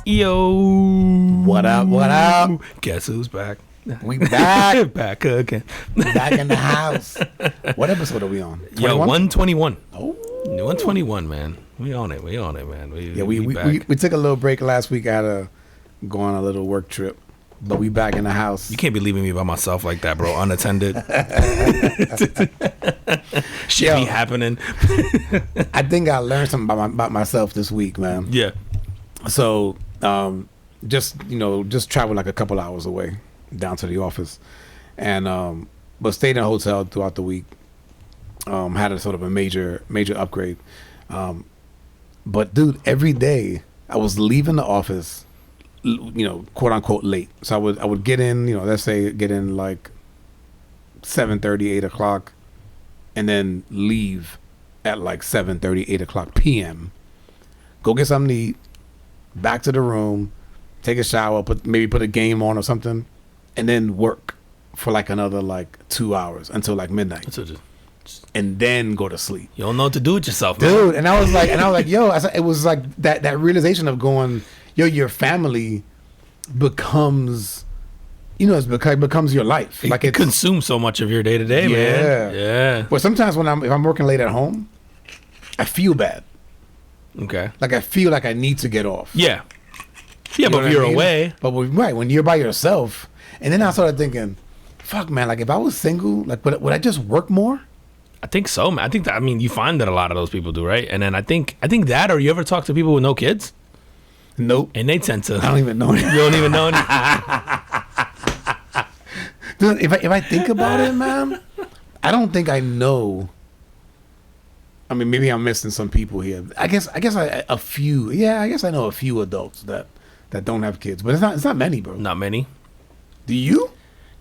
Yo. What up? What up? Guess who's back? We back. Back again. Back in the house. What episode are we on? 21? Yo, 121. Oh. 121, man. We on it, man. We took a little break last week. I had to go on a little work trip, but we back in the house. You can't be leaving me by myself like that, bro. Unattended. Shit be happening. I think I learned something about myself this week, man. Yeah. So, just traveled like a couple hours away down to the office, and but stayed in a hotel throughout the week. Had a sort of a major upgrade. But dude, every day I was leaving the office, quote unquote late. So I would get in, let's say get in like 7:30, 8 o'clock, and then leave at like 7:30, 8 o'clock p.m. Go get something to eat, back to the room, take a shower, put a game on or something, and then work for like another like 2 hours until like midnight. And then go to sleep. You don't know what to do with yourself, man. Dude. And I was like, yo, it was like that realization of going, yo, your family becomes, it becomes your life. Like it consumes so much of your day to day, man. Yeah. Well, sometimes if I'm working late at home, I feel bad. Okay. Like I feel like I need to get off. Yeah. Yeah, but if you're away. But when you're by yourself, and then I started thinking, fuck, man, like if I was single, like would I just work more? I think so, man. You find that a lot of those people do, right? And then I think that, or you ever talk to people with no kids? Nope. And they tend to. I don't even know. You don't even know any. Dude, if I think about it, man, I don't think I know. I mean, maybe I'm missing some people here. I guess a few. Yeah, I guess I know a few adults that don't have kids, but it's not many, bro. Not many. Do you?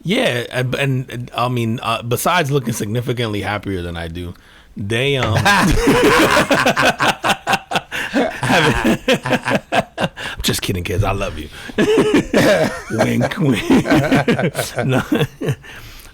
Yeah, and I mean, besides looking significantly happier than I do, they I'm just kidding, kids. I love you. Wink, wink. No.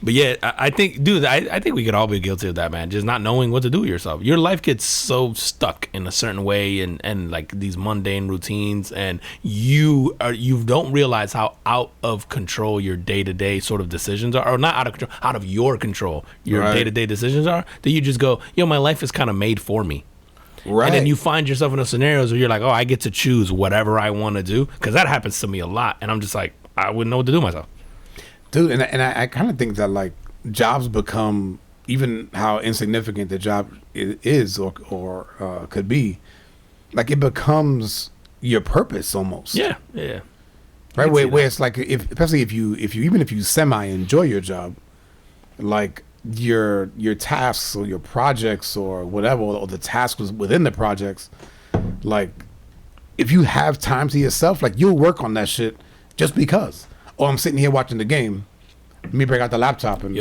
But yeah, I think, dude, I think we could all be guilty of that, man. Just not knowing what to do with yourself. Your life gets so stuck in a certain way, and like these mundane routines, and you don't realize how out of control your day to day sort of decisions are, or not out of control, out of your control, your day to day decisions are. That you just go, my life is kind of made for me. Right. And then you find yourself in those scenarios where you're like, I get to choose whatever I want to do, because that happens to me a lot, and I'm just like, I wouldn't know what to do myself. Dude, and I kind of think that like jobs become, even how insignificant the job is or could be, like it becomes your purpose almost. Yeah. Right, where it's like especially if you semi enjoy your job, like your tasks or your projects or whatever, or the tasks within the projects, like if you have time to yourself, like you'll work on that shit just because. Or I'm sitting here watching the game. Let me break out the laptop and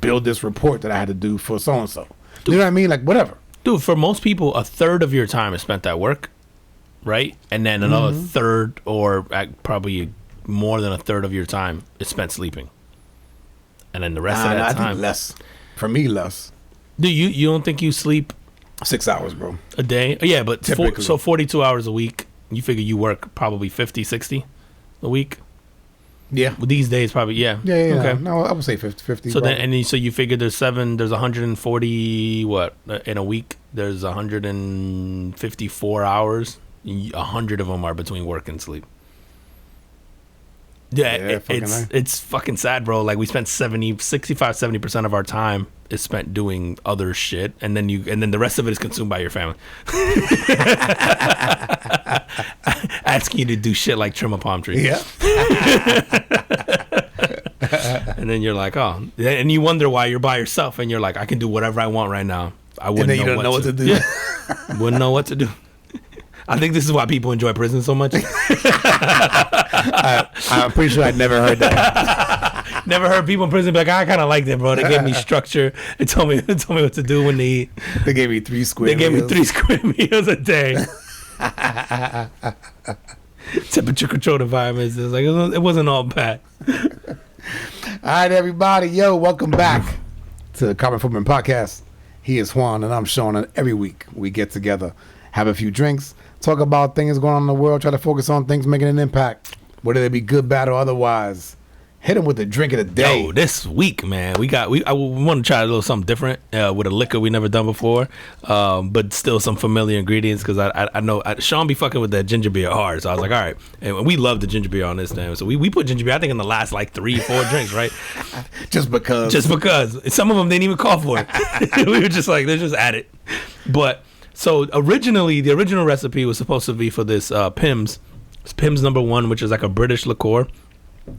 build this report that I had to do for so and so. You know what I mean? Like whatever. Dude, for most people, a third of your time is spent at work, right? And then another third, or probably more than a third of your time is spent sleeping. And then the rest of that I time, think less. For me, less. Do you don't think you sleep 6 hours, bro? A day? Yeah, but typically. So 42 hours a week. You figure you work probably 50, 60 a week. Yeah. Well, these days, probably, yeah. Yeah. Okay. No, I would say 50. So then, so you figure there's 140, in a week? There's 154 hours. 100 of them are between work and sleep. Yeah, it's fucking sad, bro. Like we spent 70% of our time is spent doing other shit, and then the rest of it is consumed by your family. Asking you to do shit like trim a palm tree. Yeah. And then you're like, oh, and you wonder why you're by yourself, and you're like, I can do whatever I want right now. I wouldn't and then you don't know what to do. Yeah. Wouldn't know what to do. I think this is why people enjoy prison so much. I'm pretty sure I'd never heard that. Never heard people in prison be like, I kind of liked it, bro. They gave me structure. They told me what to do when they eat. They gave me 3 square meals. They gave me 3 square meals a day. Temperature controlled environments. It wasn't all bad. All right, everybody. Yo, welcome back to the Carbon Footprint Podcast. He is Juan, and I'm Sean, and every week we get together, have a few drinks, talk about things going on in the world, try to focus on things making an impact, whether they be good, bad, or otherwise. Hit them with the drink of the day. Yo, this week, man, we want to try a little something different with a liquor we never done before, but still some familiar ingredients because I know Sean be fucking with that ginger beer hard. So I was like, all right, and we love the ginger beer on this thing. So we put ginger beer, I think, in the last like 3-4 drinks, right? Just because some of them didn't even call for it. We were just like, let's just add it. But so originally, the original recipe was supposed to be for this Pimm's number 1, which is like a British liqueur.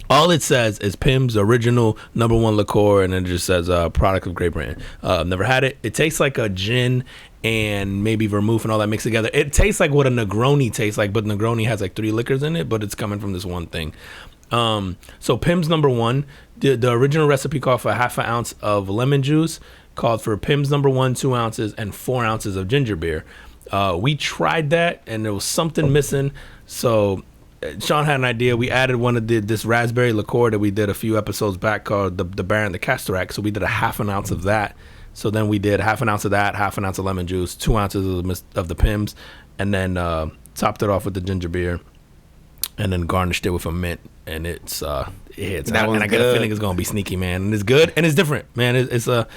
All it says is Pimm's original number 1 liqueur, and then it just says product of Great Britain. Never had it. It tastes like a gin and maybe vermouth and all that mixed together. It tastes like what a Negroni tastes like, but Negroni has like 3 liquors in it, but it's coming from this one thing. So Pimm's number 1, the original recipe called for 1/2 ounce of lemon juice, called for Pimm's number 1, 2 ounces, and 4 ounces of ginger beer. We tried that, and there was something missing, so Sean had an idea. We added one of this raspberry liqueur that we did a few episodes back called the Baron the Castorac. So we did 1/2 ounce of that. So then we did 1/2 ounce of that, 1/2 ounce of lemon juice, 2 ounces of the Pimm's, and then topped it off with the ginger beer, and then garnished it with a mint. And it hits. And I get a feeling it's gonna be sneaky, man. And it's good and it's different, man. It's a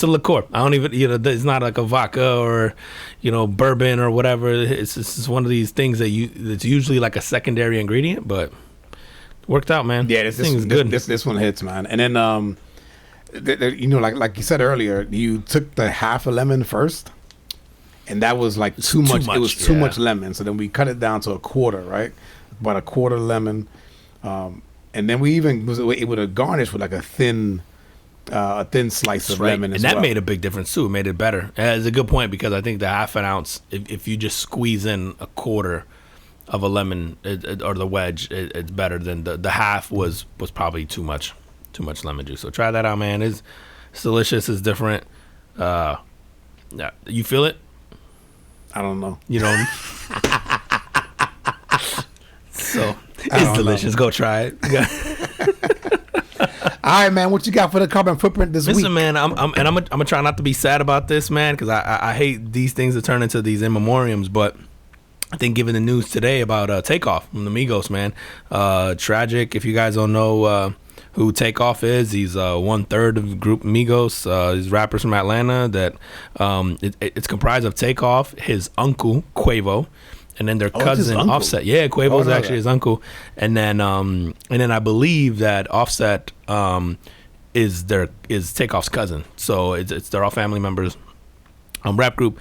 liqueur. I don't even, it's not like a vodka or, bourbon or whatever. It's just one of these things it's usually like a secondary ingredient, but worked out, man. Yeah, this thing is good. This one hits, man. And then like you said earlier, you took the half a lemon first, and that was like too much. It was too much lemon. So then we cut it down to a quarter, right? About a quarter lemon. And then we even was able to garnish with like a thin slice of lemon as well. And that made a big difference too. It made it better. It's a good point because I think the 1/2 ounce, if you just squeeze in a quarter of a lemon or the wedge, it's better than the half was probably too much lemon juice. So try that out, man. It's delicious. It's different. Yeah, you feel it? I don't know. You don't. So it's delicious. Go try it. All right, man. What you got for the carbon footprint this week? Listen, man. I'm gonna try not to be sad about this, man, because I hate these things that turn into these in memoriams. But I think given the news today about Takeoff from the Migos, man, tragic. If you guys don't know who Takeoff is, he's 1/3 of the group Migos. He's rappers from Atlanta. That it's comprised of Takeoff, his uncle Quavo, and then their cousin Offset. Yeah, Quavo's actually his uncle. And then I believe that Offset is Takeoff's cousin. So they're all family members. Rap group.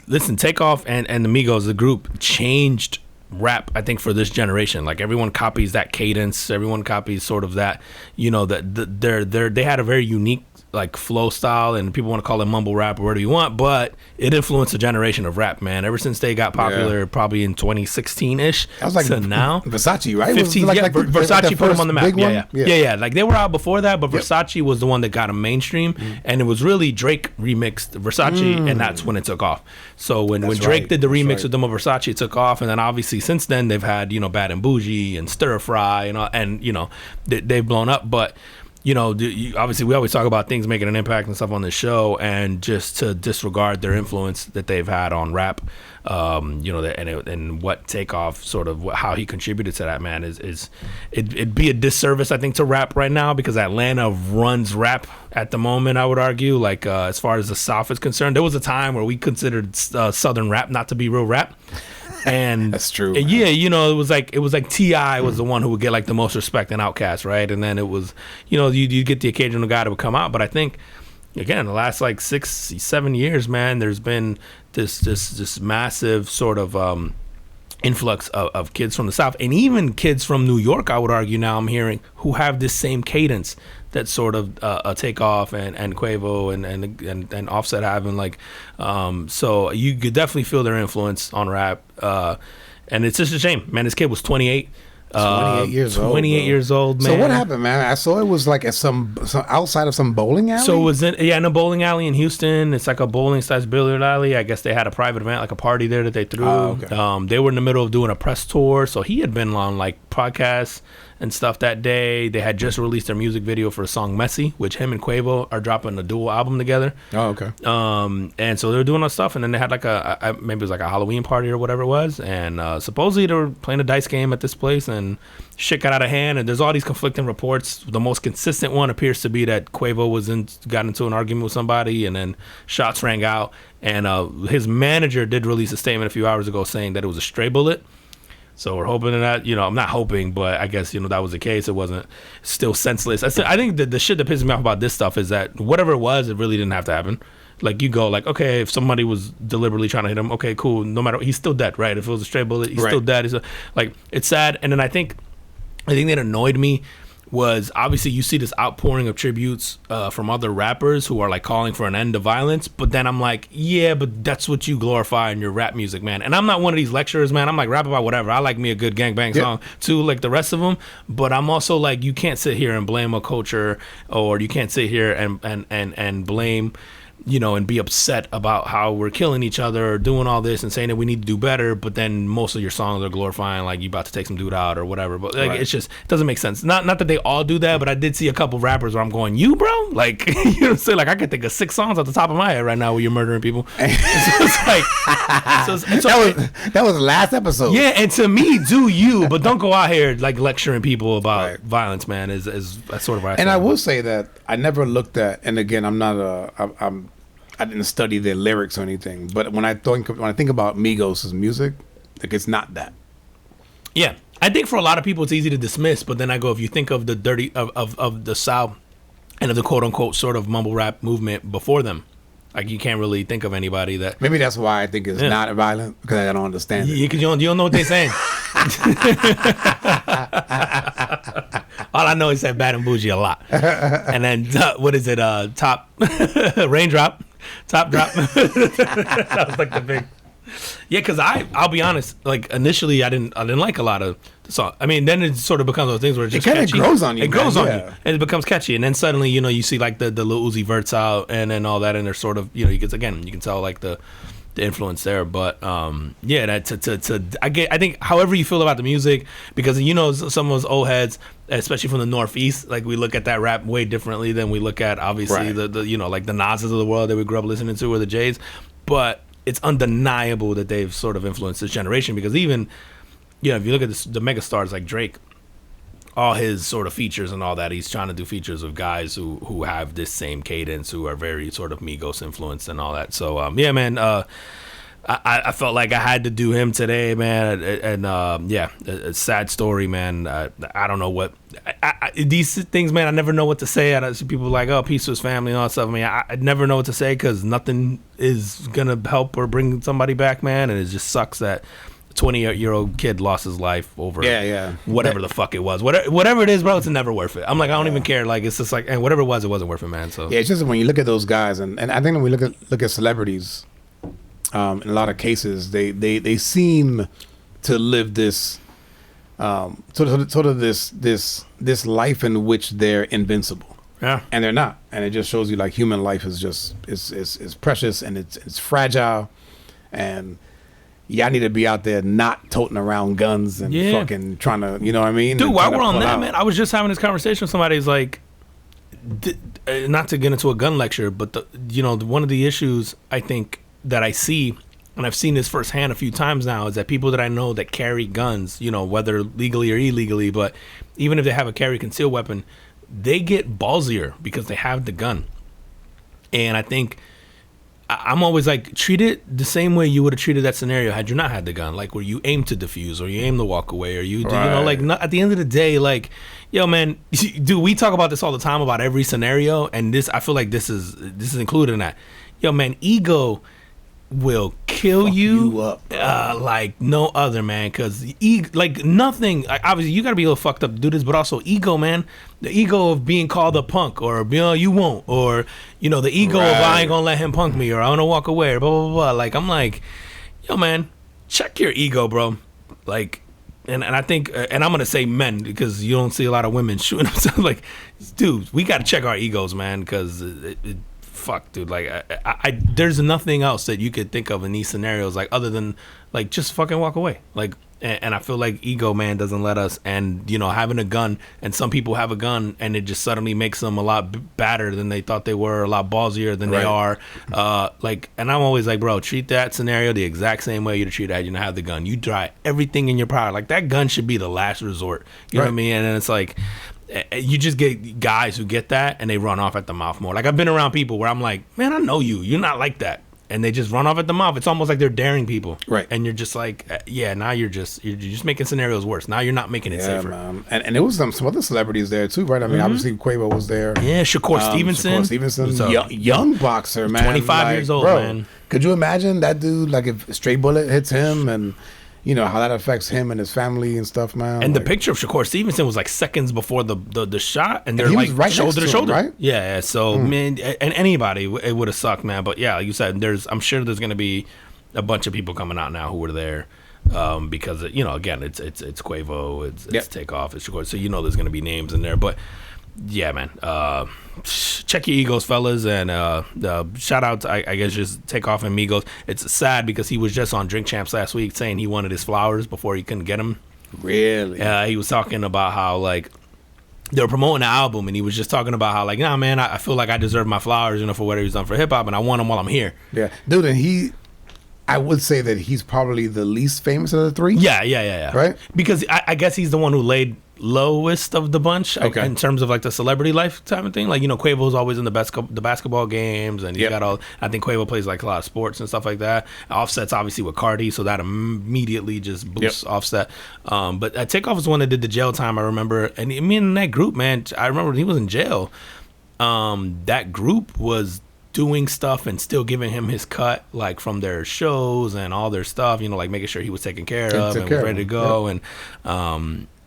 Listen, Takeoff and the Migos, the group, changed rap, I think, for this generation. Like, everyone copies that cadence. Everyone copies sort of that. They had a very unique like flow style, and people want to call it mumble rap or whatever you want, but it influenced a generation of rap, man. Ever since they got popular, probably in 2016-ish. That was like to now. Versace, right? 15, Versace put them on the map. Yeah. Like, they were out before that, but Versace was the one that got them mainstream, and it was really Drake remixed Versace, and that's when it took off. So when Drake did the remix with them of Versace, it took off, and then obviously since then they've had Bad and Bougie and Stir Fry, and they've blown up, but. Obviously we always talk about things making an impact and stuff on this show, and just to disregard their influence that they've had on rap, and what Takeoff sort of how he contributed to that, man, it'd be a disservice, I think, to rap right now, because Atlanta runs rap at the moment, I would argue. Like, as far as the South is concerned, there was a time where we considered Southern rap not to be real rap. And that's true. Yeah, it was like T.I. was the one who would get like the most respect and Outkast, right? And then it was, you get the occasional guy that would come out. But I think, again, the last like 6-7 years, man, there's been this massive sort of influx of kids from the South, and even kids from New York, I would argue now I'm hearing, who have this same cadence that sort of Takeoff and Quavo and Offset having, like, so you could definitely feel their influence on rap, and it's just a shame, man. This kid was 28. 28 years old. 28 years old, man. So what happened, man? I saw it was like at some outside of some bowling alley. So it was in a bowling alley in Houston. It's like a bowling-sized billiard alley. I guess they had a private event, like a party there that they threw. Oh, okay. They were in the middle of doing a press tour, so he had been on like podcasts and stuff that day. They had just released their music video for a song Messy, which him and Quavo are dropping a dual album together. Oh, okay. And so they were doing all stuff, and then they had like maybe it was like a Halloween party or whatever it was, and supposedly they were playing a dice game at this place, and shit got out of hand, and there's all these conflicting reports. The most consistent one appears to be that Quavo got into an argument with somebody, and then shots rang out, and his manager did release a statement a few hours ago saying that it was a stray bullet. So we're hoping that, I'm not hoping, but I guess, that was the case. It wasn't still senseless. I think the shit that pisses me off about this stuff is that whatever it was, it really didn't have to happen. Like, you go, like, okay, if somebody was deliberately trying to hit him, okay, cool. No matter, he's still dead, right? If it was a stray bullet, he's still dead. It's sad. And then I think that annoyed me was obviously you see this outpouring of tributes from other rappers who are like calling for an end to violence, but then I'm like, yeah, but that's what you glorify in your rap music, man. And I'm not one of these lecturers, man. I'm like, rap about whatever. I like me a good gangbang song too, like the rest of them. But I'm also like, you can't sit here and blame a culture, or you can't sit here and blame, and be upset about how we're killing each other or doing all this and saying that we need to do better, but then most of your songs are glorifying like you about to take some dude out or whatever. But like, it's just, it doesn't make sense. Not that they all do that, but I did see a couple rappers where I'm going, you bro, like, you know what I'm saying? Like, I could think of 6 songs off the top of my head right now where you're murdering people. So it's like, that was the last episode. Yeah, and to me, do you, but don't go out here like lecturing people about violence, man. Is that's sort of what I. And I will say that I never looked at, and again, I didn't study their lyrics or anything, but when I think about Migos' music, like, it's not that. Yeah, I think for a lot of people it's easy to dismiss, but then I go, if you think of the dirty of the South and of the quote unquote sort of mumble rap movement before them, like, you can't really think of anybody that. Maybe that's why I think it's not violent, because I don't understand it. Yeah, because you don't know what they're saying. All I know is that Bad and Bougie a lot, and then what is it? Top Raindrop. Top drop. That was like the big. Yeah, because I'll be honest. Like, initially, I didn't like a lot of the song. I mean, then it sort of becomes those things where it just kind of grows on you. It grows on you, and it becomes catchy. And then suddenly, you see like the Lil Uzi Verts out, and then all that, and they're sort of, you can tell like the influence there. But yeah, that I think however you feel about the music, because some of those old heads, especially from the Northeast, like, we look at that rap way differently than we look at obviously the like the Nas's of the world that we grew up listening to, or the Jays. But it's undeniable that they've sort of influenced this generation, because even if you look at the mega stars like Drake, all his sort of features and all that, he's trying to do features of guys who have this same cadence, who are very sort of Migos influenced and all that. So yeah, man, I felt like I had to do him today, man, and yeah, a sad story, man. I don't know what these things, man. I never know what to say. I see people like, oh, peace to his family and all that stuff. I mean, I never know what to say, because nothing is gonna help or bring somebody back, man. And it just sucks that 20-year-old kid lost his life over whatever the fuck it was. Whatever it is, bro, it's never worth it. I'm like, I don't even care. Like, it's just like, and whatever it wasn't worth it, man. So yeah, it's just when you look at those guys, and I think when we look at celebrities, in a lot of cases, they seem to live this sort of this life in which they're invincible. Yeah, and they're not. And it just shows you, like, human life is just is precious, and it's fragile, and y'all need to be out there not toting around guns and fucking trying to, you know what I mean? Dude, while we're on that, man, I was just having this conversation with somebody who's like, not to get into a gun lecture, but one of the issues I think that I see, and I've seen this firsthand a few times now, is that people that I know that carry guns, whether legally or illegally, but even if they have a carry concealed weapon, they get ballsier because they have the gun. And I think I'm always like, treat it the same way you would have treated that scenario had you not had the gun, like where you aim to defuse or you aim to walk away, or you do, like, not, at the end of the day, like, yo, man, dude, we talk about this all the time about every scenario, and I feel like this is included in that. Yo, man, ego will kill you up, like no other, man, because like nothing, like, obviously you gotta be a little fucked up to do this, but also ego, man, the ego of being called a punk, or you won't, or the ego of I ain't gonna let him punk me, or I wanna walk away, or blah blah blah. Like, I'm like, yo, man, check your ego, bro. Like, and I think, and I'm gonna say men, because you don't see a lot of women shooting themselves. Like, dude, we gotta check our egos, man, because fuck, dude, like, I there's nothing else that you could think of in these scenarios, like, other than, like, just fucking walk away. Like, And I feel like ego, man, doesn't let us. And you know, having a gun, and some people have a gun, and it just suddenly makes them a lot badder than they thought they were, a lot ballsier than they are. Like, and I'm always like, bro, treat that scenario the exact same way you'd treat that. You know, have the gun. You try everything in your power. Like that gun should be the last resort. You know what I mean? And then it's like, you just get guys who get that and they run off at the mouth more. Like I've been around people where I'm like, man, I know you. You're not like that. And they just run off at the mouth. It's almost like they're daring people. Right. And you're just like, yeah, now you're just making scenarios worse. Now you're not making it safer. Man. And there was some other celebrities there too, right? I mean, obviously Quavo was there. Yeah, Shakur Stevenson. Young boxer, man. 25 years old, man. Could you imagine that dude, like if a stray bullet hits him and you know how that affects him and his family and stuff, man. And like, the picture of Shakur Stevenson was like seconds before the shot, and they're he like was right shoulder to shoulder, right? Yeah. So man, and anybody, it would have sucked, man. But yeah, like you said, I'm sure there's gonna be a bunch of people coming out now who were there, because you know, again, it's Quavo, it's Takeoff, it's Shakur, so you know there's gonna be names in there, but. Yeah, man. Check your egos, fellas, and shout out to, I guess, just Takeoff and Migos. It's sad because he was just on Drink Champs last week saying he wanted his flowers before he couldn't get them. Really? He was talking about how like they were promoting the album, and he was just talking about how like, nah, man, I feel like I deserve my flowers, you know, for what he's done for hip hop, and I want them while I'm here. Yeah, dude, and I would say that he's probably the least famous of the three. Yeah. Right? Because I guess he's the one who laid lowest of the bunch in terms of like the celebrity life type of thing. Like, you know, Quavo's always in the basketball games, and he's got all. I think Quavo plays like a lot of sports and stuff like that. Offset's obviously with Cardi, so that immediately just boosts Offset. But Takeoff was the one that did the jail time. I remember, and me and that group, man. I remember when he was in jail. That group was doing stuff and still giving him his cut, like from their shows and all their stuff, you know, like making sure he was taken care of and was ready to go. And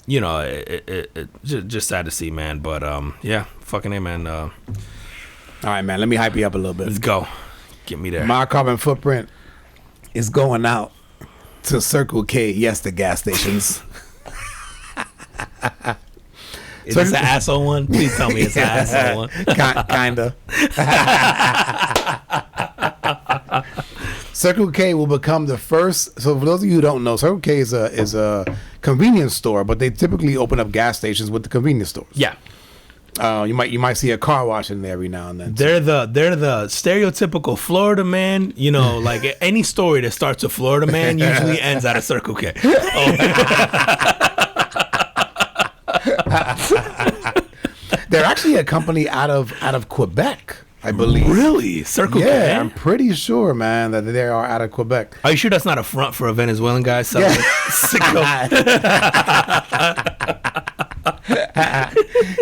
you know, it just sad to see, man. But yeah, fucking A, man. All right, man, let me hype you up a little bit. Let's go. Get me there. My carbon footprint is going out to Circle K, yes, the gas stations. Is this an asshole one? Please tell me it's an asshole one. Kinda. Circle K will become the first. So for those of you who don't know, Circle K is a convenience store, but they typically open up gas stations with the convenience stores. Yeah. You might see a car wash in there every now and then. They're the stereotypical Florida man. You know, like any story that starts with Florida man usually ends at a Circle K. They're actually a company out of Quebec, I believe. Really? Circle K? Yeah, I'm pretty sure, man, that they are out of Quebec. Are you sure that's not a front for a Venezuelan guy selling sicko?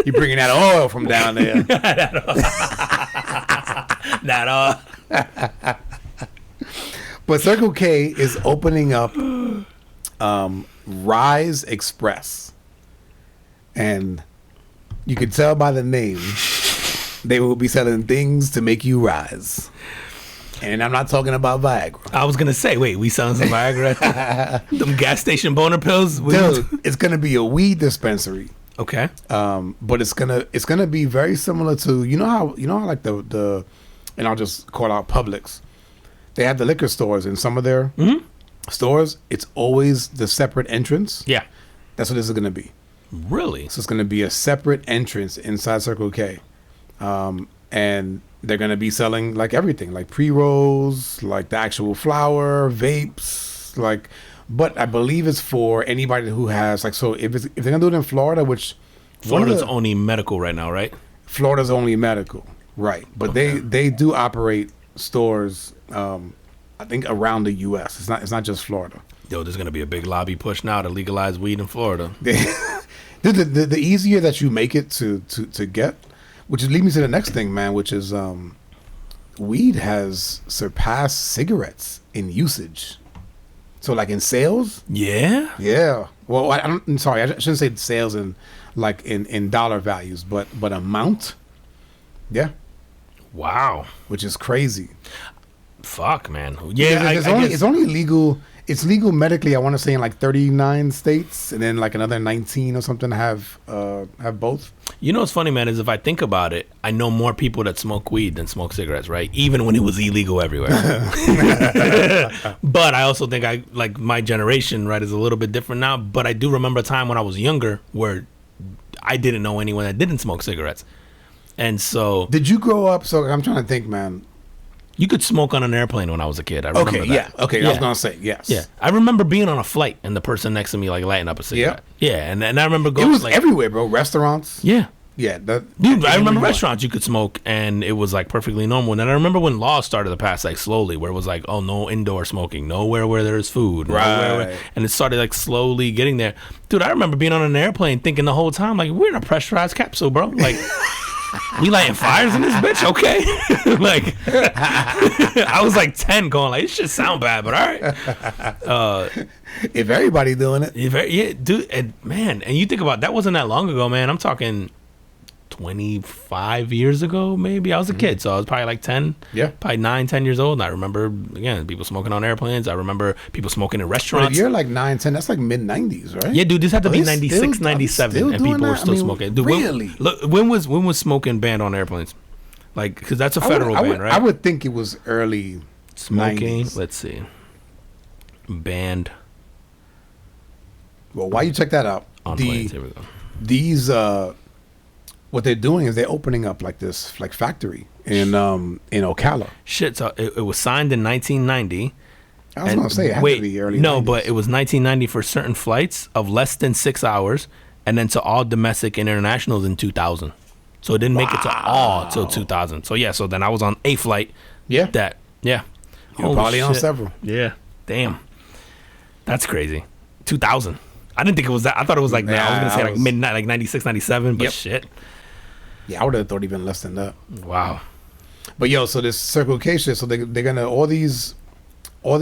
You bringing that oil from down there? Not all. But Circle K is opening up Rise Express. And you can tell by the name, they will be selling things to make you rise. And I'm not talking about Viagra. I was going to say, wait, we selling some Viagra? Them gas station boner pills? Dude, it's going to be a weed dispensary. Okay. But it's gonna be very similar to, you know how like the and I'll just call out Publix. They have the liquor stores in some of their stores. It's always the separate entrance. Yeah. That's what this is going to be. Really? So it's going to be a separate entrance inside Circle K. And they're going to be selling like everything, like pre-rolls, like the actual flour, vapes, like, but I believe it's for anybody who has like, so if they're going to do it in Florida, which Florida's only medical right now, right? Florida's only medical, right. But okay. they do operate stores, I think around the U.S. It's not just Florida. Yo, there's going to be a big lobby push now to legalize weed in Florida. The easier that you make it to get, which leads me to the next thing, man, which is weed has surpassed cigarettes in usage. So like in sales? Yeah. Well, I'm sorry, I shouldn't say sales in like in dollar values, but amount. Yeah. Wow. Which is crazy. Fuck, man. Yeah, it's only legal it's legal medically. I want to say in like 39 states, and then like another 19 or something have both. You know what's funny, man, is if I think about it, I know more people that smoke weed than smoke cigarettes, right? Even when it was illegal everywhere. But I also think like my generation, right, is a little bit different now. But I do remember a time when I was younger where I didn't know anyone that didn't smoke cigarettes. And so... Did you grow up... So I'm trying to think, man. You could smoke on an airplane when I was a kid. I remember that. Yeah. Okay, I was going to say, yes. Yeah. I remember being on a flight and the person next to me, like, lighting up a cigarette. Yeah. And I remember going... It was like, everywhere, bro. Restaurants. Yeah. Yeah. Dude, I remember restaurants you could smoke, and it was, like, perfectly normal. And then I remember when laws started to pass, like, slowly, where it was like, oh, no indoor smoking. Nowhere where there's food. Right. And it started, like, slowly getting there. Dude, I remember being on an airplane thinking the whole time, like, we're in a pressurized capsule, bro. Like... We lighting fires in this bitch, okay? Like, I was like 10 going like, this shit sound bad, but all right. If everybody doing it. Yeah, dude, and man, and you think about that wasn't that long ago, man. I'm talking 25 years ago, maybe. I was a kid, so I was probably like 10. Yeah. Probably 9, 10 years old. And I remember, again, people smoking on airplanes. I remember people smoking in restaurants. But if you're like 9, 10, that's like mid-90s, right? Yeah, dude, this had to be 96, 97, and people were still smoking. Dude, really? When was smoking banned on airplanes? Like, because that's a federal ban, right? I would think it was early smoking. 90s. Let's see. Banned. Well, while you check that out, on planes, here we go. These, what they're doing is they're opening up like this, like factory in Ocala. Shit, so it was signed in 1990. I was going to say it had to be early 90s. But it was 1990 for certain flights of less than 6 hours, and then to all domestic and internationals in 2000. So it didn't make it to all till 2000. So yeah, so then I was on a flight. Yeah. Yeah. You're probably on several. Yeah. Damn. That's crazy. 2000. I didn't think it was that. I thought it was like that. I was going to say like midnight, like 96, 97, but shit. Yeah, I would have thought even less than that. Wow. But yo, so this Circle K shit, so they're going to, all this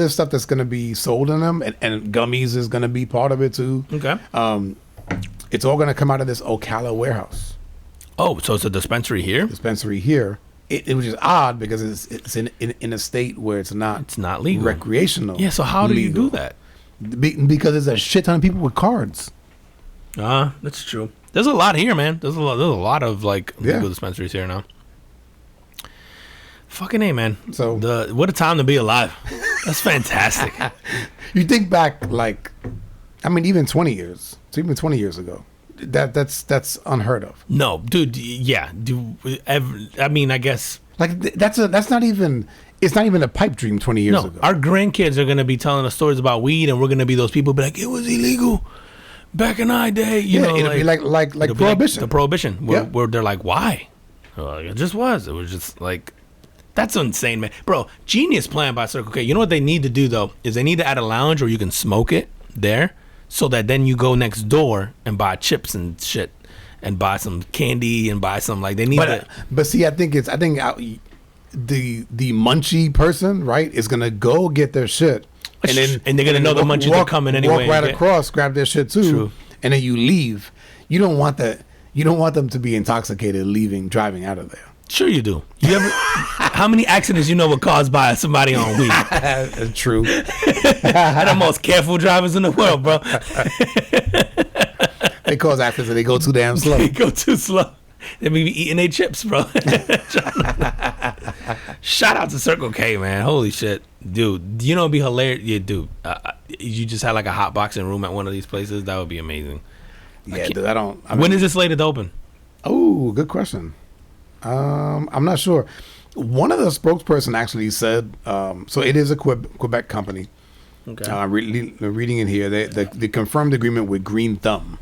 stuff that's going to be sold in them, and gummies is going to be part of it too. Okay. It's all going to come out of this Ocala warehouse. Oh, so it's a dispensary here? It was just odd because it's in a state where it's not legal. Recreational. Yeah, so how do you do that? Because there's a shit ton of people with cards. That's true. There's a lot here, man. There's a lot of like legal dispensaries here now. Fucking A, man. So what a time to be alive. That's fantastic. You think back, like, I mean, even 20 years. So even 20 years ago, that's unheard of. No, dude. Yeah. I mean, I guess like that's not even. It's not even a pipe dream 20 years ago. Our grandkids are going to be telling us stories about weed, and we're going to be those people be like, it was illegal back in our day. You know, it'll be like Prohibition. The Prohibition, where they're like, why? It just was. It was just like, that's insane, man. Bro, genius plan by Circle K. You know what they need to do, though, is they need to add a lounge where you can smoke it there so that then you go next door and buy chips and shit and buy some candy and buy some, like, they need But see, I think the munchie person, right, is gonna go get their shit, and they're gonna know the munchies are coming anyway. Walk right across, grab their shit too. True. And then you leave. You don't want that. You don't want them to be intoxicated driving out of there. Sure, you do. You ever? How many accidents you know were caused by somebody on weed? True. They're the most careful drivers in the world, bro. They cause accidents and they go too damn slow. They go too slow. They be eating their chips, bro. Shout out to Circle K, man. Holy shit. Dude, you know it'd be hilarious. Yeah, dude. You just had like a hot boxing room at one of these places. That would be amazing. Yeah, dude, when is this slated to open? Oh, good question. I'm not sure. One of the spokesperson actually said, so it is a Quebec company. Okay. Reading in here, they confirmed agreement with Green Thumb.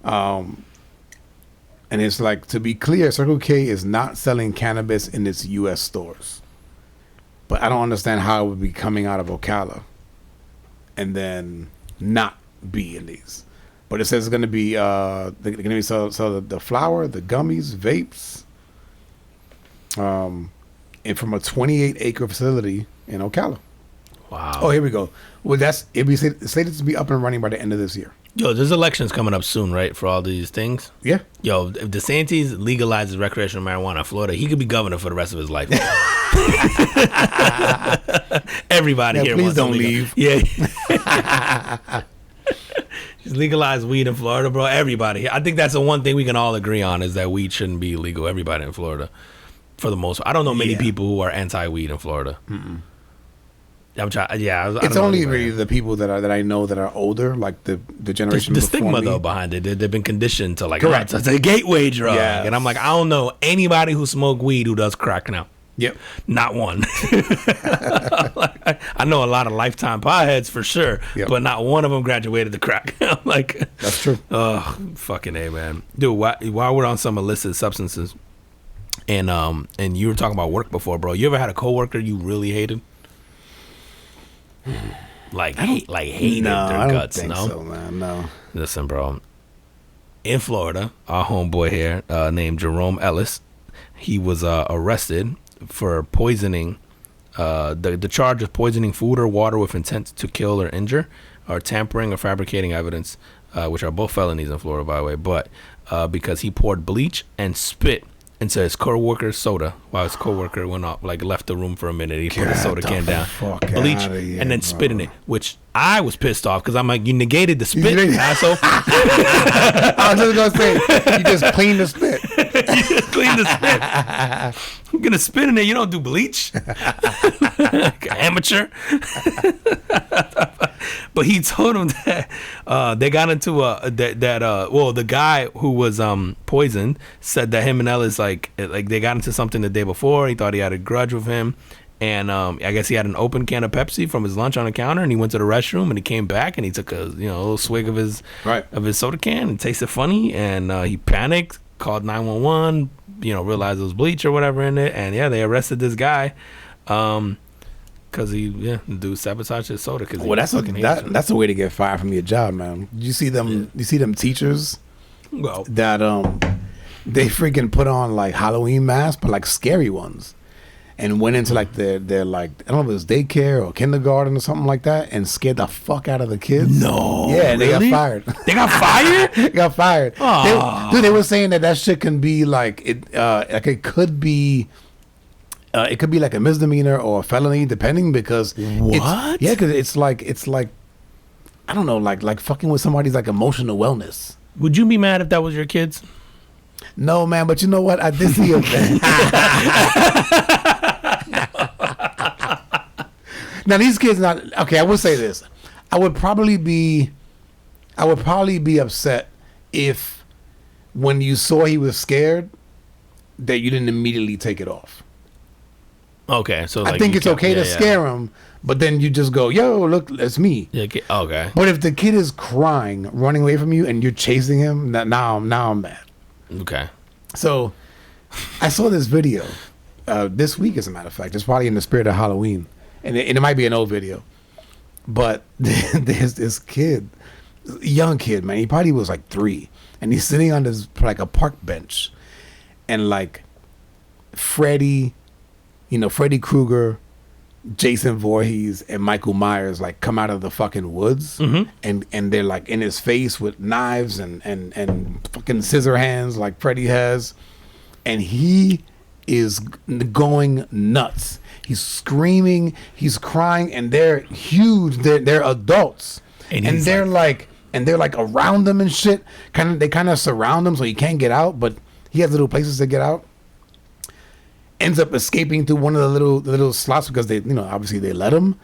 And it's like, to be clear, Circle K is not selling cannabis in its U.S. stores. But I don't understand how it would be coming out of Ocala and then not be in these. But it says it's going to be, they're going to be sell the flower, the gummies, vapes, and from a 28-acre facility in Ocala. Wow. Oh, here we go. Well, it'll be slated to be up and running by the end of this year. Yo, there's elections coming up soon, right? For all these things. Yeah. Yo, if DeSantis legalizes recreational marijuana in Florida, he could be governor for the rest of his life. Everybody here please wants don't to leave. Yeah. Just legalize weed in Florida, bro. Everybody. I think that's the one thing we can all agree on is that weed shouldn't be illegal. Everybody in Florida, for the most part. I don't know many people who are anti-weed in Florida. I'm trying. Yeah, It's only really the people that I know that are older, like the generation. The before stigma me. though behind it, they've been conditioned to like, Correct. it's a gateway drug, Yes. and I'm like, I don't know anybody who smoked weed who does crack now. Yep. Not one. I know a lot of lifetime potheads for sure, Yep. but not one of them graduated to crack. I'm like, That's true. oh, fucking A, man. Dude, while we're on some illicit substances, and you were talking about work before, bro. You ever had a coworker you really hated? Hated No, their I don't guts, think no? so, man. No. Listen, bro. In Florida, our homeboy here, named Jerome Ellis, he was arrested for poisoning. The charge of poisoning food or water with intent to kill or injure, or tampering or fabricating evidence, which are both felonies in Florida, by the way. But because he poured bleach and spit into his co-worker's soda while his co-worker went up, left the room for a minute. He put his soda can down, bleach, and then spit in it, which I was pissed off because I'm like, you negated the spit, asshole. I was just gonna say, you just clean the spit. You just clean the spit. I'm gonna spit in it. You don't do bleach. Amateur. But he told him that they got into the guy who was poisoned said that him and Ellis like they got into something the day before. He thought he had a grudge with him, and I guess he had an open can of Pepsi from his lunch on the counter, and he went to the restroom and he came back and he took a little swig of his soda can and tasted funny, and he panicked, called 911, realized it was bleach or whatever in it, and they arrested this guy. Because the dude sabotaged his soda. Well, that's a way to get fired from your job, man. You see them? Yeah. You see them teachers? Well, that they freaking put on like Halloween masks, but like scary ones, and went into like their like, I don't know if it was daycare or kindergarten or something like that, and scared the fuck out of the kids. No, yeah, they really? got fired. They got fired? They got fired. Aw. They were saying that shit can be like it could be. It could be like a misdemeanor or a felony, depending, because What? Because it's like I don't know, like fucking with somebody's like emotional wellness. Would you be mad if that was your kids? No, man, but you know what? I did see a Now these kids not okay. I will say this: I would probably be upset if, when you saw he was scared, that you didn't immediately take it off. Okay, so I think it's okay to scare him, but then you just go, "Yo, look, it's me." Yeah, okay. But if the kid is crying, running away from you, and you're chasing him, now I'm mad. Okay. So, I saw this video this week, as a matter of fact. It's probably in the spirit of Halloween, and it might be an old video. But there's this kid, young kid, man. He probably was like 3, and he's sitting on this like a park bench, and like Freddy Krueger, Jason Voorhees, and Michael Myers like come out of the fucking woods, and they're like in his face with knives and fucking scissor hands like Freddy has, and he is going nuts. He's screaming, he's crying, and they're huge. They're adults, and they're like around them and shit. They kind of surround him so he can't get out, but he has little places to get out. Ends up escaping through one of the little slots because they, obviously they let him,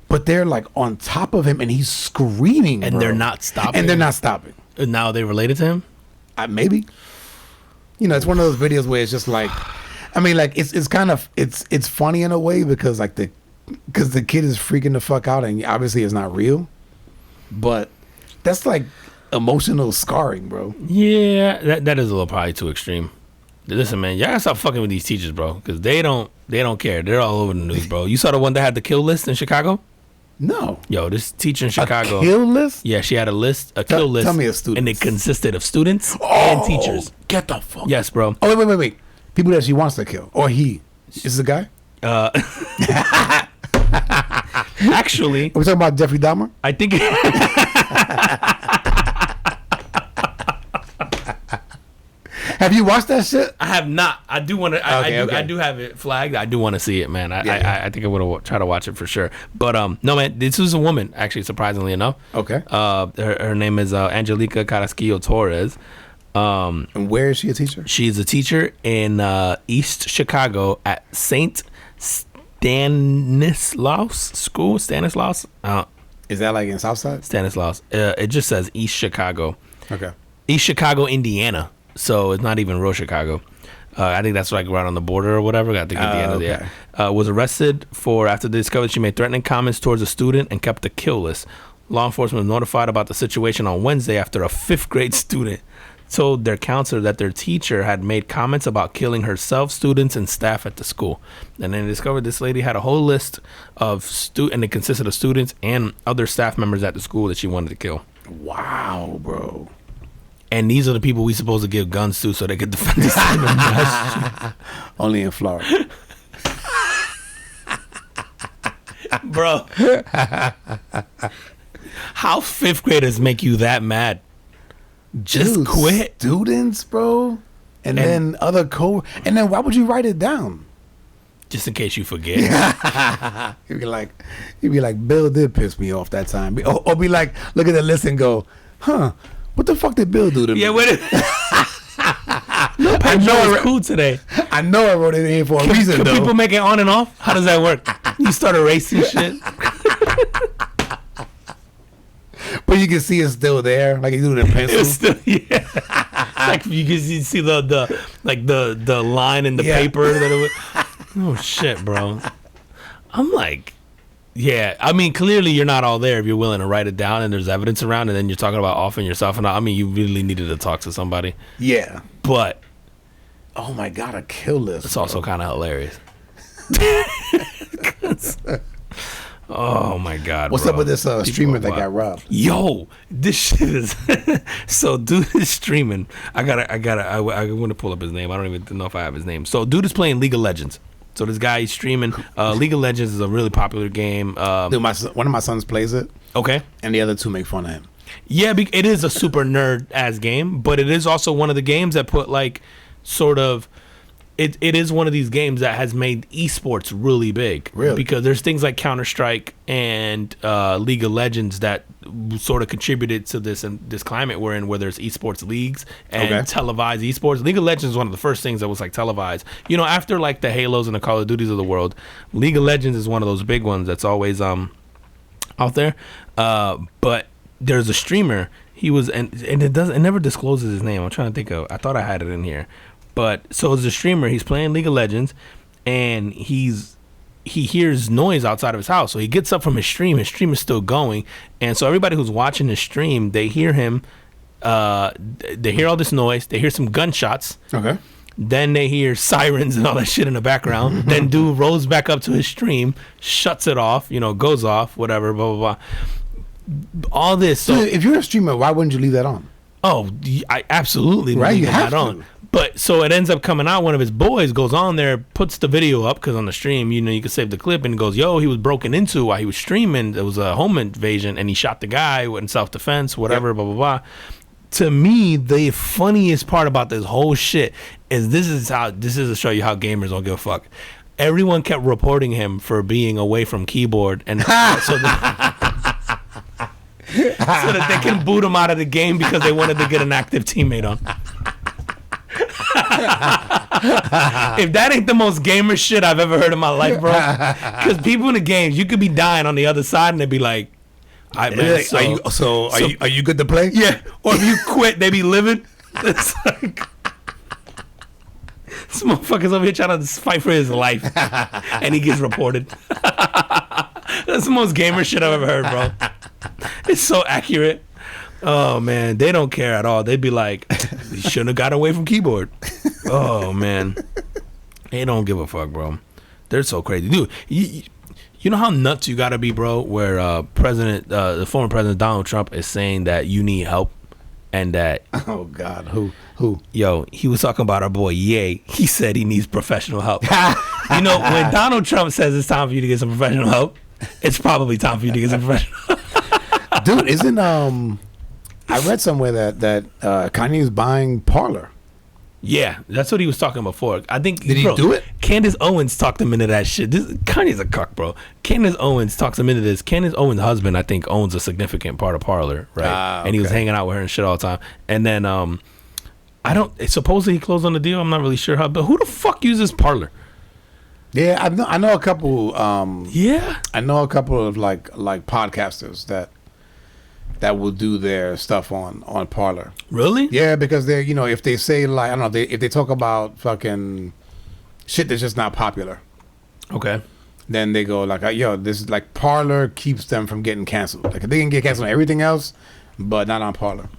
but they're like on top of him and he's screaming, And bro. they're not stopping. And Now they related to him? Maybe. It's one of those videos where it's just like, I mean, like it's kind of it's funny in a way because the kid is freaking the fuck out and obviously it's not real, but that's like emotional scarring, bro. Yeah, that is a little probably too extreme. Listen, man, y'all gotta stop fucking with these teachers, bro, because they don't care. They're all over the news, bro. You saw the one that had the kill list in Chicago? No. Yo, this teacher in Chicago. A kill list? Yeah, she had a kill list. Tell me a student. And it consisted of students and teachers. Get the fuck. Yes, bro. Oh, wait. People that she wants to kill. Or he. Is it a guy? Actually, Are we talking about Jeffrey Dahmer? I think Have you watched that shit? I have not. I do want to. I do have it flagged. I do want to see it, man. I think I would try to watch it for sure. But no, man, this is a woman, actually, surprisingly enough. Okay. Her name is Angelica Carrasquillo Torres. And where is she a teacher? She's a teacher in East Chicago at St. Stanislaus School. Stanislaus. Is that like in Southside? Stanislaus. It just says East Chicago. Okay. East Chicago, Indiana. So it's not even real Chicago. I think that's like right on the border or whatever. I think at the end of the was arrested after they discovered she made threatening comments towards a student and kept a kill list. Law enforcement was notified about the situation on Wednesday after a 5th grade student told their counselor that their teacher had made comments about killing herself, students, and staff at the school. And then they discovered this lady had a whole list of and it consisted of students and other staff members at the school that she wanted to kill. Wow, bro. And these are the people we supposed to give guns to so they could defend us. Only in Florida. Bro. How 5th graders make you that mad? Just Dude, quit. Students, bro. And then other and then why would you write it down? Just in case you forget. He'd be like, Bill did piss me off that time. Or be like, look at the list and go, what the fuck did Bill do to me? Yeah, what? No, I know it was cool today. I know I wrote it in for a reason, Can though. people make it on and off? How does that work? You start erasing shit. But you can see it's still there, like you do it in pencil. It's still, like you can see the line in the paper that it was. Oh shit, bro. I'm like, yeah. I mean, clearly you're not all there if you're willing to write it down and there's evidence around, and then you're talking about offing yourself. And I mean, you really needed to talk to somebody. Yeah. But oh my god, a kill list. It's also kind of hilarious. Oh my god! What's up with this streamer that got robbed? Yo, this shit is so. Dude is streaming. I want to pull up his name. I don't even know if I have his name. So, dude is playing League of Legends. So this guy, he's streaming. League of Legends is a really popular game. Dude, one of my sons plays it. Okay. And the other two make fun of him. Yeah, it is a super nerd ass game, but it is also one of the games that put like sort of. It is one of these games that has made esports really big. Really? Because there's things like Counter-Strike and League of Legends that sort of contributed to this climate we're in, where there's esports leagues and televised esports. League of Legends is one of the first things that was like televised. You know, after like the Halos and the Call of Duties of the world, League of Legends is one of those big ones that's always out there. But there's a streamer. He was and it never discloses his name. I'm trying to think of. I thought I had it in here. But so as a streamer, he's playing League of Legends, and he hears noise outside of his house. So he gets up from his stream. His stream is still going, and so everybody who's watching his stream, they hear him. They hear all this noise. They hear some gunshots. Okay. Then they hear sirens and all that shit in the background. Then dude rolls back up to his stream, shuts it off. Goes off. Whatever. Blah blah blah. All this. So if you're a streamer, why wouldn't you leave that on? Oh, I absolutely right. You that have to. on. But so it ends up coming out. One of his boys goes on there, puts the video up because on the stream, you can save the clip, and goes, "Yo, he was broken into while he was streaming. It was a home invasion, and he shot the guy in self-defense, whatever, blah blah blah." To me, the funniest part about this whole shit is this is to show you how gamers don't give a fuck. Everyone kept reporting him for being away from keyboard, and so that they can boot him out of the game because they wanted to get an active teammate on. If that ain't the most gamer shit I've ever heard in my life, bro. Because people in the games, you could be dying on the other side and they'd be like, "All right, man, are you good to play?" Yeah. Or if you quit, they be living. It's like this motherfucker's over here trying to fight for his life, and he gets reported. That's the most gamer shit I've ever heard, bro. It's so accurate. Oh man, they don't care at all. They'd be like, "You shouldn't have got away from keyboard." Oh man, they don't give a fuck, bro. They're so crazy, dude. You know how nuts you gotta be, bro? Where the former president Donald Trump is saying that you need help, and that oh god, who? Yo, he was talking about our boy Ye. He said he needs professional help. When Donald Trump says it's time for you to get some professional help, it's probably time for you to get some professional help. Dude, isn't I read somewhere that Kanye is buying Parler. Yeah, that's what he was talking before. I think. Did he do it? Candace Owens talked him into that shit. Kanye's a cuck, bro. Candace Owens talks him into this. Candace Owens' husband, I think, owns a significant part of Parler, right? Okay. And he was hanging out with her and shit all the time. And then, I don't. Supposedly he closed on the deal. I'm not really sure how. But who the fuck uses Parler? Yeah, I know a couple. Yeah, I know a couple of like podcasters that will do their stuff on Parler. really? Yeah, because they're, if they say like, I don't know, if they talk about fucking shit that's just not popular, Okay. then they go like, yo, this is like Parler keeps them from getting canceled. Like they can get canceled on everything else, but not on Parler.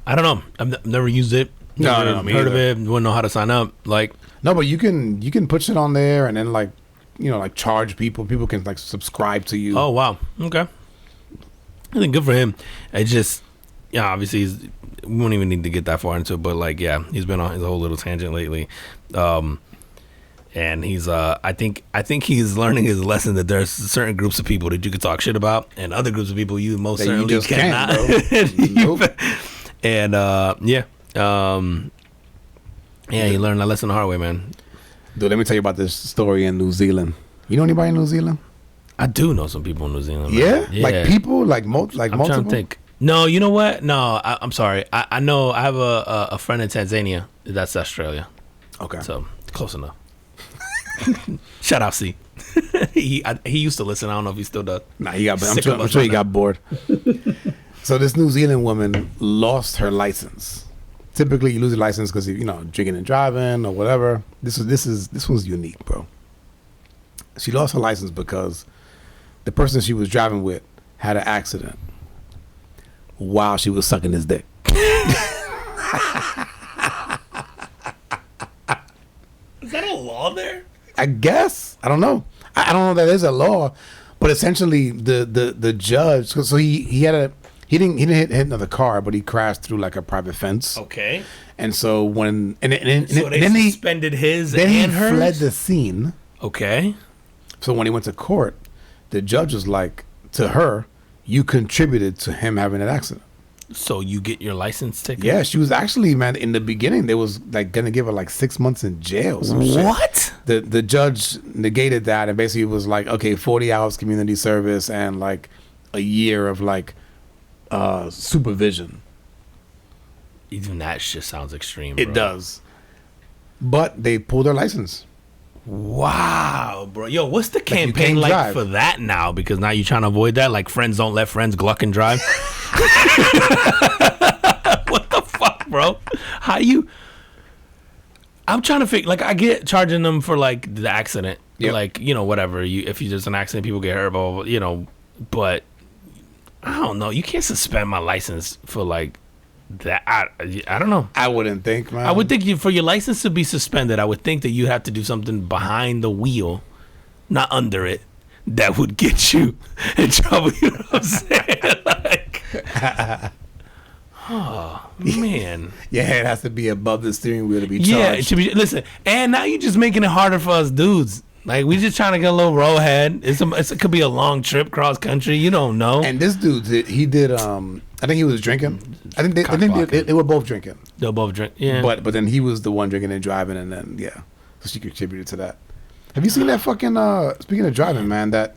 I don't know. I've never used it. No, Never me heard of either. it. Wouldn't know how to sign up. Like, No, but you can put shit on there and then like, like charge people. People can like subscribe to you. oh wow, okay. I think good for him. It just, obviously we won't even need to get that far into it, but like, yeah, he's been on his whole little tangent lately, and he's I think he's learning his lesson that there's certain groups of people that you can talk shit about, and other groups of people you most That you certainly just cannot. can't, bro. Nope. And you learn that lesson the hard way, man. Dude, let me tell you about this story in New Zealand. You know anybody in New Zealand? I do know some people in New Zealand. Yeah? Man. Like people, like I'm multiple. trying to think. No, you know what? No, I'm sorry. I know I have a friend in Tanzania. That's Australia. Okay. So close enough. Shout out C. he used to listen. I don't know if he still does. Nah, he got. Sick of I'm us sure he right got bored. So this New Zealand woman lost her license. Typically, you lose your license because drinking and driving or whatever. This one's unique, bro. She lost her license because the person she was driving with had an accident while she was sucking his dick. Is that a law there? I guess. I don't know. I don't know that there's a law, but essentially the judge. So he didn't hit another car, but he crashed through like a private fence. Okay. And so when and then They suspended his then and he hers. fled the scene. Okay. So when he went to court, the judge was like to her, "You contributed to him having that accident." So you get your license ticket. Yeah, she was actually, man. In the beginning, they was like gonna give her like 6 months in jail. Some shit. What? The judge negated that and basically was like, okay, 40 hours community service and like a year of like supervision. Even that shit sounds extreme. It bro. does. But they pulled her license. Wow, bro. Yo, what's the you campaign can't like drive. for that now? Because now you're trying to avoid that. Like friends don't let friends gluck and drive. What the fuck, bro? How you? I'm trying to figure. Like, I get charging them for like the accident. Yep. Like, whatever. If you just an accident, people get hurt. Blah, blah, blah, but I don't know. You can't suspend my license for like that. I don't know. I wouldn't think, man. I would think for your license to be suspended, I would think that you have to do something behind the wheel, not under it, that would get you in trouble. You know what I'm saying? Like, oh man. Your head has to be above the steering wheel to be charged. Yeah, it should be. Listen, and now you're just making it harder for us dudes. Like, we just trying to get a little roll head. It could be a long trip cross country. You don't know. And this dude, he did. I think he was drinking. I think they were both drinking. They'll both drink. Yeah. But then he was the one drinking and driving, and then yeah, so she contributed to that. Have you seen that fucking? Speaking of driving, man, the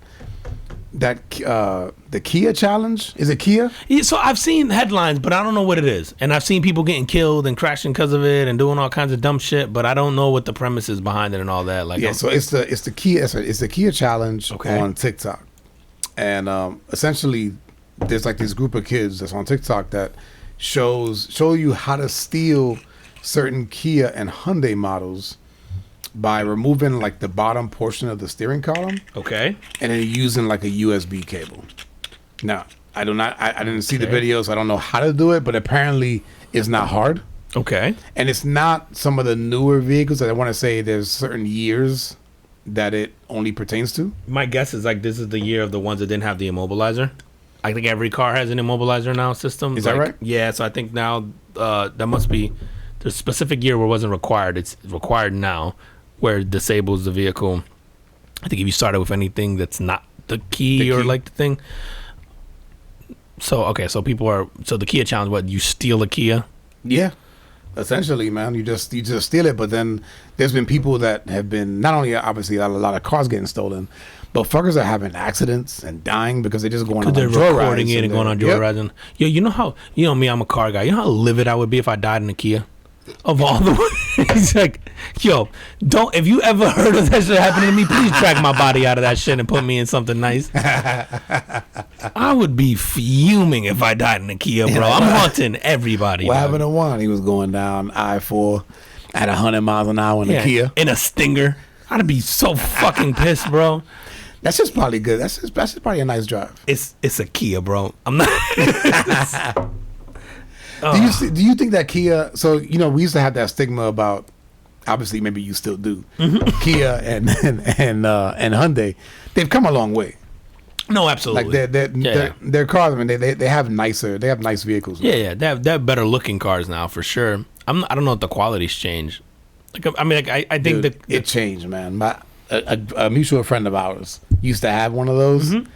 Kia challenge. Is it Kia? Yeah, so I've seen headlines, but I don't know what it is. And I've seen people getting killed and crashing because of it and doing all kinds of dumb shit, but I don't know what the premise is behind it and all that. Like, Yeah, so it's the Kia challenge Okay. on TikTok, and essentially there's like this group of kids that's on TikTok that show you how to steal certain Kia and Hyundai models by removing like the bottom portion of the steering column okay. and then using like a USB cable. Now, I didn't see the Okay. video, so I don't know how to do it, but apparently it's not hard. Okay. And it's not some of the newer vehicles that I want to say there's certain years that it only pertains to. My guess is like this is the year of the ones that didn't have the immobilizer. I think every car has an immobilizer now system. Is that Like, right? Yeah, so I think now that must be the specific year where it wasn't required. It's required now where it disables the vehicle. I think if you started with anything that's not the key or key. like the thing. So, okay, so the Kia challenge, what, you steal a Kia? Yeah. Essentially, man, you just steal it. But then there's been people that have been not only obviously a lot of cars getting stolen, but fuckers are having accidents and dying because they're just going on they're recording it and going on joyrides. Yep. And yo, you know me, I'm a car guy. You know how livid I would be if I died in a Kia. Of all the he's like, yo, don't, if you ever heard of that shit happening to me, please drag my body out of that shit and put me in something nice. I would be fuming if I died in a Kia, bro. I'm haunting everybody. What happened to one? He was going down I-4 at 100 miles an hour in a Kia. In a Stinger. I'd be so fucking pissed, bro. That's just probably good. That's just probably a nice drive. It's a Kia, bro. I'm not. Do you think that Kia? So we used to have that stigma about. Obviously, maybe you still do. Kia and Hyundai, they've come a long way. No, absolutely. Like their cars. I mean, they have nice vehicles. Now. Yeah. They have better looking cars now for sure. I don't know if the quality's changed. I think that it changed, man. A mutual friend of ours used to have one of those. Mm-hmm.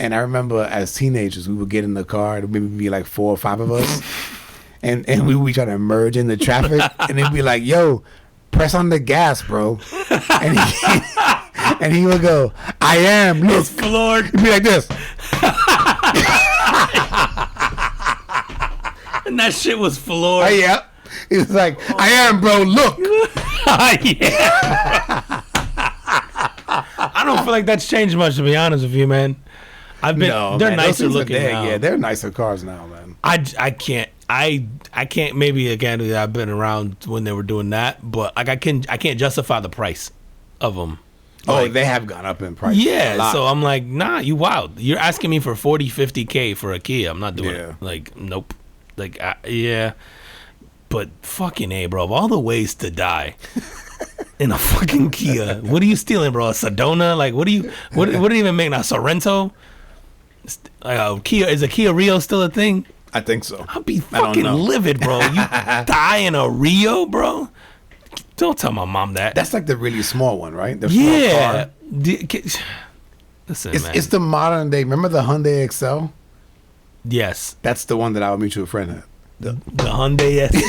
And I remember as teenagers, we would get in the car. It would maybe be like 4 or 5 of us. And we would try to merge in the traffic. And it'd be like, yo, press on the gas, bro. And he would go, I am. Look. It's floored. It'd be like this. And that shit was floored. Oh, yeah. He was like, I am, bro. Look. Yeah. I don't feel like that's changed much, to be honest with you, man. They're nicer looking now. Yeah, they're nicer cars now, man. I can't maybe again I've been around when they were doing that, but like I can't justify the price of them. Like, they have gone up in price. Yeah, so I'm like, nah, you wild. You're asking me for 40-50K for a Kia. I'm not doing it. Like, nope. Like, yeah. But fucking A, bro, of all the ways to die in a fucking Kia, what are you stealing, bro? A Sedona? Like, what do you even make now? Sorrento? Kia, is a Kia Rio still a thing? I think so. I'll be fucking livid, bro. You die in a Rio, bro? Don't tell my mom that. That's like the really small one, right? The small car. Listen, man. It's the modern day. Remember the Hyundai Excel? Yes. That's the one that our mutual friend had. The Hyundai Excel.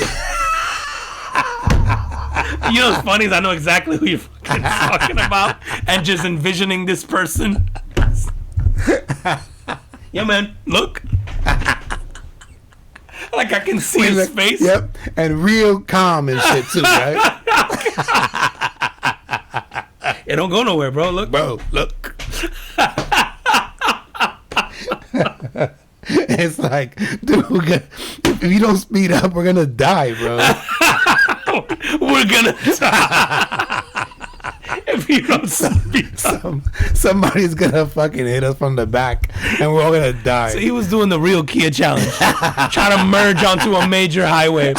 You know what's funny is I know exactly who you're fucking talking about and just envisioning this person. Yeah, man, look. Like I can see his face. Yep, and real calm and shit too, right? It don't go nowhere, bro. Look, bro, look. It's like, dude, if you don't speed up, we're gonna die, bro. We're gonna die. If you don't speed up. Somebody's gonna fucking hit us from the back, and we're all gonna die. So he was doing the real Kia challenge, trying to merge onto a major highway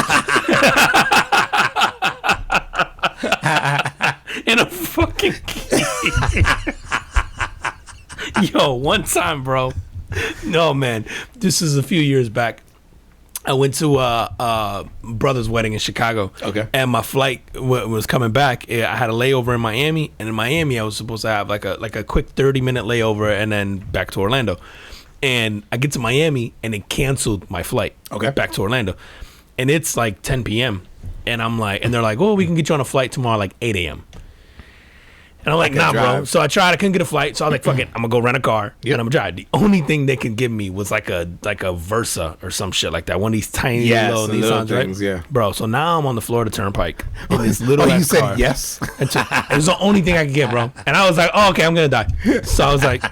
in a fucking Kia. Yo, one time, bro. No, man. This is a few years back. I went to a brother's wedding in Chicago. Okay. And my flight was coming back. I had a layover in Miami, and in Miami I was supposed to have like a quick 30-minute layover and then back to Orlando. And I get to Miami and it canceled my flight. Okay. Back to Orlando. And it's like 10 p.m. And I'm like, and they're like, "Oh, we can get you on a flight tomorrow like 8 a.m." And I'm like, nah, bro. So I tried. I couldn't get a flight. So I was like, fuck it. I'm going to go rent a car. Yep. And I'm going to drive. The only thing they could give me was like a Versa or some shit like that. One of these tiny little Nissans, things, right? Yeah. Bro, so now I'm on the Florida Turnpike in this little you ass said car. yes? It was the only thing I could get, bro. And I was like, oh, okay, I'm going to die. So I was like,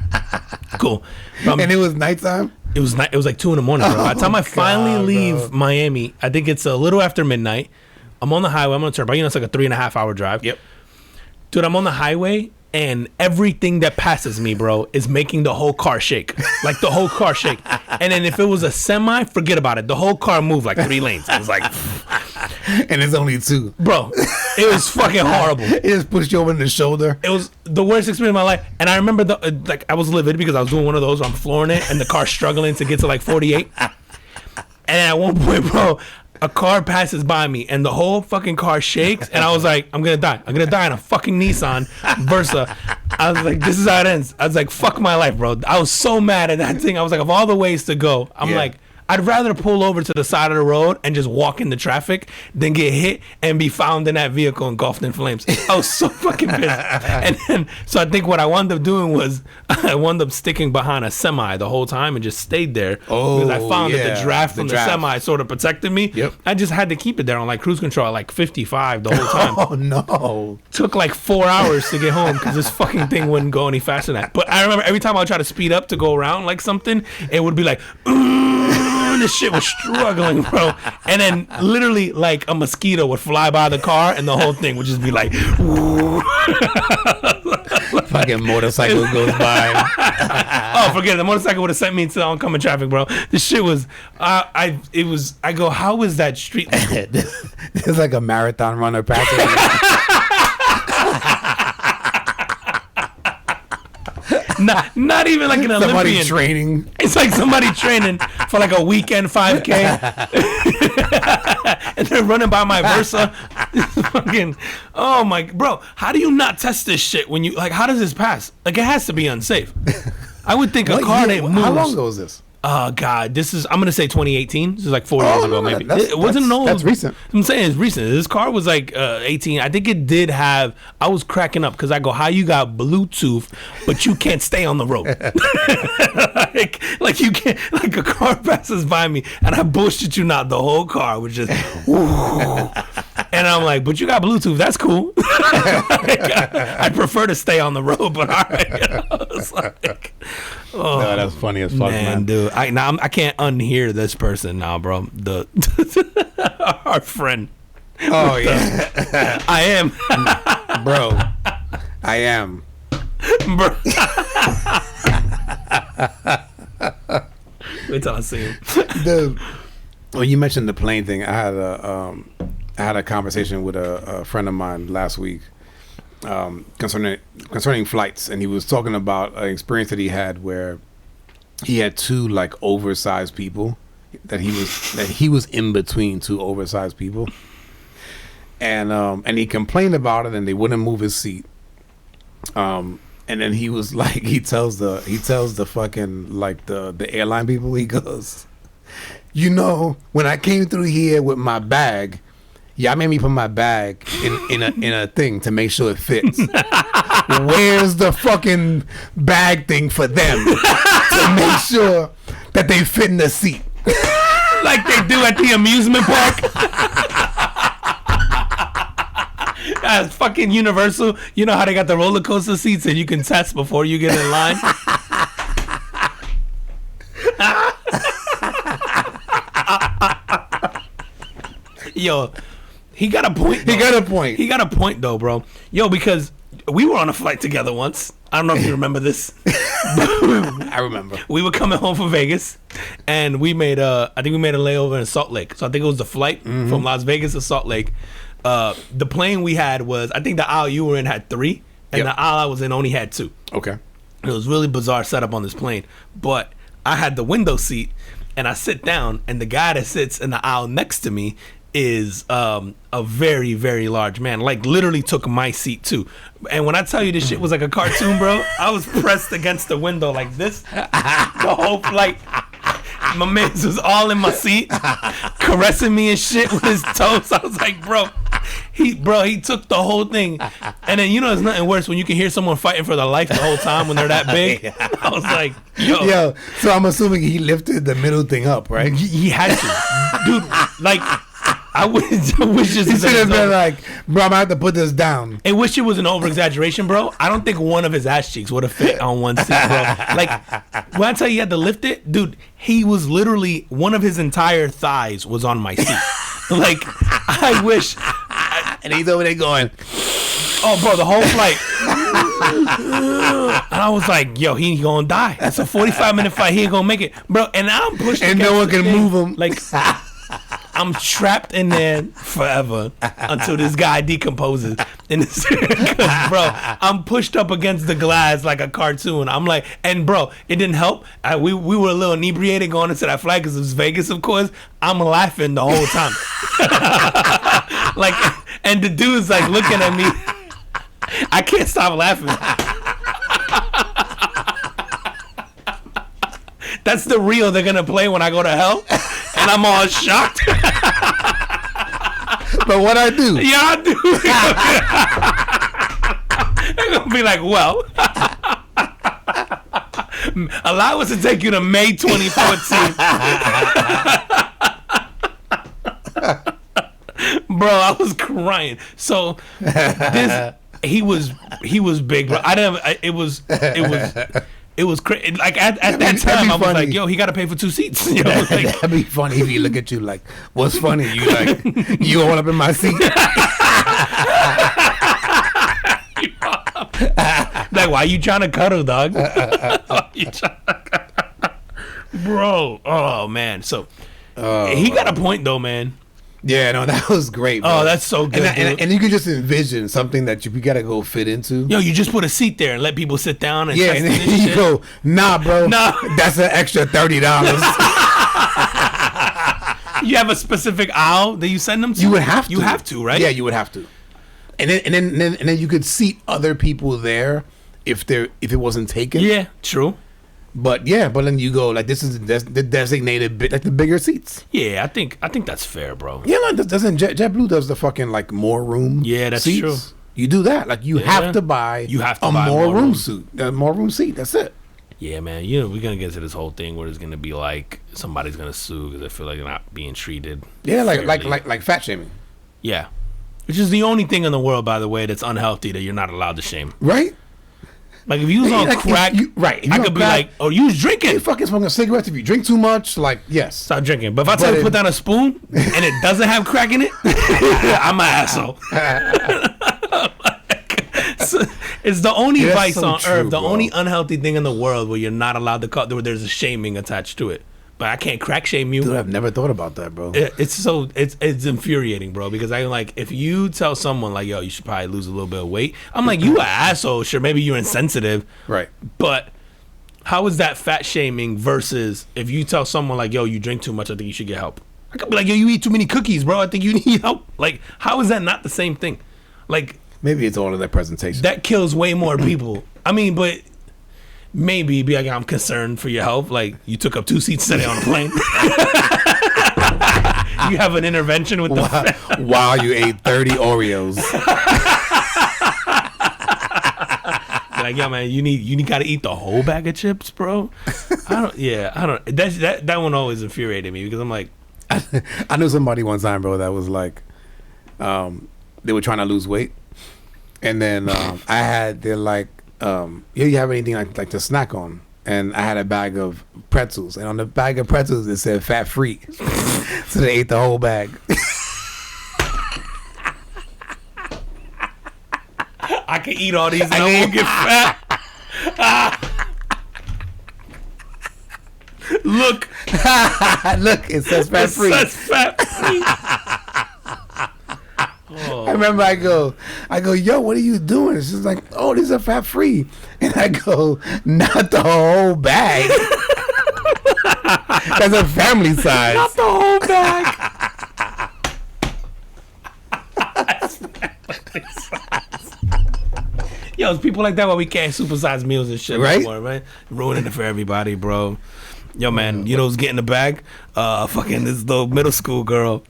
cool. And it was nighttime? It was like 2 a.m, bro. By the time I finally leave Miami, I think it's a little after midnight. I'm on the highway. I'm on the turnpike. You know, it's like a 3.5 hour drive. Yep. Dude, I'm on the highway. And everything that passes me, bro, is making the whole car shake. Like the whole car shake. And then if it was a semi, forget about it. The whole car moved like 3 lanes. It was like... And it's only 2. Bro, it was fucking horrible. It just pushed you over in the shoulder. It was the worst experience of my life. And I remember, I was livid because I was doing one of those where I'm flooring it and the car's struggling to get to like 48. And at one point, bro... A car passes by me and the whole fucking car shakes and I was like, I'm gonna die. I'm gonna die in a fucking Nissan Versa. I was like, this is how it ends. I was like, fuck my life, bro. I was so mad at that thing. I was like, of all the ways to go, I'm like, I'd rather pull over to the side of the road and just walk into traffic than get hit and be found in that vehicle engulfed in flames. I was so fucking pissed. And then, so I think what I wound up doing was I wound up sticking behind a semi the whole time and just stayed there. Because I found that the draft from the semi sort of protected me. Yep. I just had to keep it there on like cruise control at like 55 the whole time. Oh no. Took like 4 hours to get home because this fucking thing wouldn't go any faster than that. But I remember every time I would try to speed up to go around like something, it would be like, this shit was struggling, bro. And then literally like a mosquito would fly by the car and the whole thing would just be like, Fucking motorcycle goes by. Oh, forget it. The motorcycle would have sent me into oncoming traffic, bro. This shit was, I go, how is that street? There's like a marathon runner passing. Not even like an Somebody Olympian training. It's like somebody training for like a weekend 5K, and they're running by my Versa. Fucking, oh my, bro! How do you not test this shit when you like? How does this pass? Like it has to be unsafe. I would think a car that moves. How long ago was this? Oh God, this is, I'm gonna say 2018. This is like 4 years ago, maybe. It wasn't an old. That's recent. I'm saying it's recent. This car was like 18. I think it did have. I was cracking up because I go, how you got Bluetooth, but you can't stay on the road? like you can't. Like a car passes by me, and I bullshit you not. The whole car was just. And I'm like, but you got Bluetooth. That's cool. I prefer to stay on the road, but all right. I was like, oh, No, that's funny as fuck, man. Dude, I can't unhear this person now, bro. Our friend. Oh yeah, I am, bro. I am, bro. Wait till I see him. Well, you mentioned the plane thing. I had a conversation with a friend of mine last week concerning flights, and he was talking about an experience that he had where he had two like oversized people that he was in between two oversized people, and he complained about it, and they wouldn't move his seat. And then he was like, he tells the fucking like the airline people, he goes, you know, when I came through here with my bag, y'all made me put my bag in a thing to make sure it fits. Where's the fucking bag thing for them to make sure that they fit in the seat? Like they do at the amusement park. Fucking Universal. You know how they got the roller coaster seats and you can test before you get in line? Yo, he got a point. He got a point. He got a point though, bro. Yo, because we were on a flight together once. I don't know if you remember this. I remember. We were coming home from Vegas, and we made I think we made a layover in Salt Lake. So I think it was the flight from Las Vegas to Salt Lake. The plane we had was, I think the aisle you were in had 3, and the aisle I was in only had 2. Okay. It was really bizarre setup on this plane, but I had the window seat, and I sit down, and the guy that sits in the aisle next to me is a very, very large man. Like literally took my seat too. And when I tell you this shit was like a cartoon, bro, I was pressed against the window like this the whole flight. My man was all in my seat, caressing me and shit with his toes. I was like, bro, he took the whole thing. And then, you know, there's nothing worse when you can hear someone fighting for their life the whole time when they're that big. I was like, yo. So I'm assuming he lifted the middle thing up, right? He had to. Dude, like, I wish this he should have been like, bro, I'm gonna have to put this down. I wish it was an over exaggeration, bro. I don't think one of his ass cheeks would have fit on one seat, bro. Like, when I tell you he had to lift it, dude, he was literally, one of his entire thighs was on my seat. Like, I wish. And he's over there going, oh, bro, the whole flight. And I was like, yo, he gonna die. It's a 45-minute flight. He ain't gonna make it, bro. And I'm pushed, and no one can move him. Like, I'm trapped in there forever until this guy decomposes. And bro, I'm pushed up against the glass like a cartoon. I'm like, and bro, it didn't help. We were a little inebriated going into that flight because it was Vegas, of course. I'm laughing the whole time. Like, and the dude's like looking at me. I can't stop laughing. That's the reel they're gonna play when I go to hell. and I'm all shocked. But what I do? Yeah, I do. They're gonna be like, well, allow us to take you to May 2014. Bro, I was crying. So he was big, bro. It was crazy. Like at that time, I was like, "Yo, he got to pay for 2 seats." You know, like, that'd be funny if he look at you like, "What's funny?" You like, you all up in my seat. Like, why you trying to cuddle, dog? Bro, oh man. So he got a point though, man. Yeah, no, that was great, bro. Oh, that's so good. And you can just envision something that you gotta go fit into. Yo, you just put a seat there and let people sit down and yeah, and then you shit. go, nah, bro, No. that's an extra $30. You have a specific aisle that you send them to? You would have to. You have to, right? Yeah, you would have to. And then you could seat other people there if it wasn't taken. Yeah, true. But then you go like, this is the designated like the bigger seats. Yeah, I think that's fair, bro. Yeah, no, doesn't JetBlue does the fucking like more room? Yeah, that's seats. true. You do that, like you have to buy. You have to a buy more room suit, a more room seat. That's it. Yeah, man. You know, we're gonna get to this whole thing where it's gonna be like somebody's gonna sue because they feel like they're not being treated. Yeah, fairly. like fat shaming. Yeah, which is the only thing in the world, by the way, that's unhealthy that you're not allowed to shame. Right. Like if you was on Like, crack, right? I could be like, "Oh, you was drinking." You fucking smoking cigarettes if you drink too much. Like, yes, Stop drinking. But if I tell you to put down a spoon and it doesn't have crack in it, I'm an asshole. So, it's the only vice so on true, earth, the bro. only unhealthy thing in the world where you're not allowed to call, where there's a shaming attached to it. But I can't crack shame you. dude, I've never thought about that, bro. It's infuriating, bro, because I'm like, if you tell someone like, yo, you should probably lose a little bit of weight, I'm like, you an asshole. Sure, maybe you're insensitive, Right. but how is that fat shaming versus if you tell someone like, yo, you drink too much, I think you should get help. I could be like, yo, you eat too many cookies, bro, I think you need help. Like, how is that not the same thing? Like, Maybe it's all of that presentation. that kills way more people. I mean, but maybe be like, I'm concerned for your health. Like, you took up 2 seats today on a plane. You have an intervention with the while you ate 30 Oreos. like, yo, man, you gotta eat the whole bag of chips, bro. I don't. That one always infuriated me because I'm like, I knew somebody one time, bro, that was like, they were trying to lose weight, and then they're like, you have anything like to snack on? And I had a bag of pretzels, and on the bag of pretzels it said fat free, so they ate the whole bag. I can eat all these and I won't get fat. Look, Look, it says fat free. It says fat free. I remember I go, yo, what are you doing? She's like, oh, these are fat free. And I go, not the whole bag. That's a family size. Not the whole bag. Yo, it's people like that why we can't supersize meals and shit Right? anymore, right? Ruining it for everybody, bro. Yo, man, you know who's getting the bag? Fucking this little middle school girl.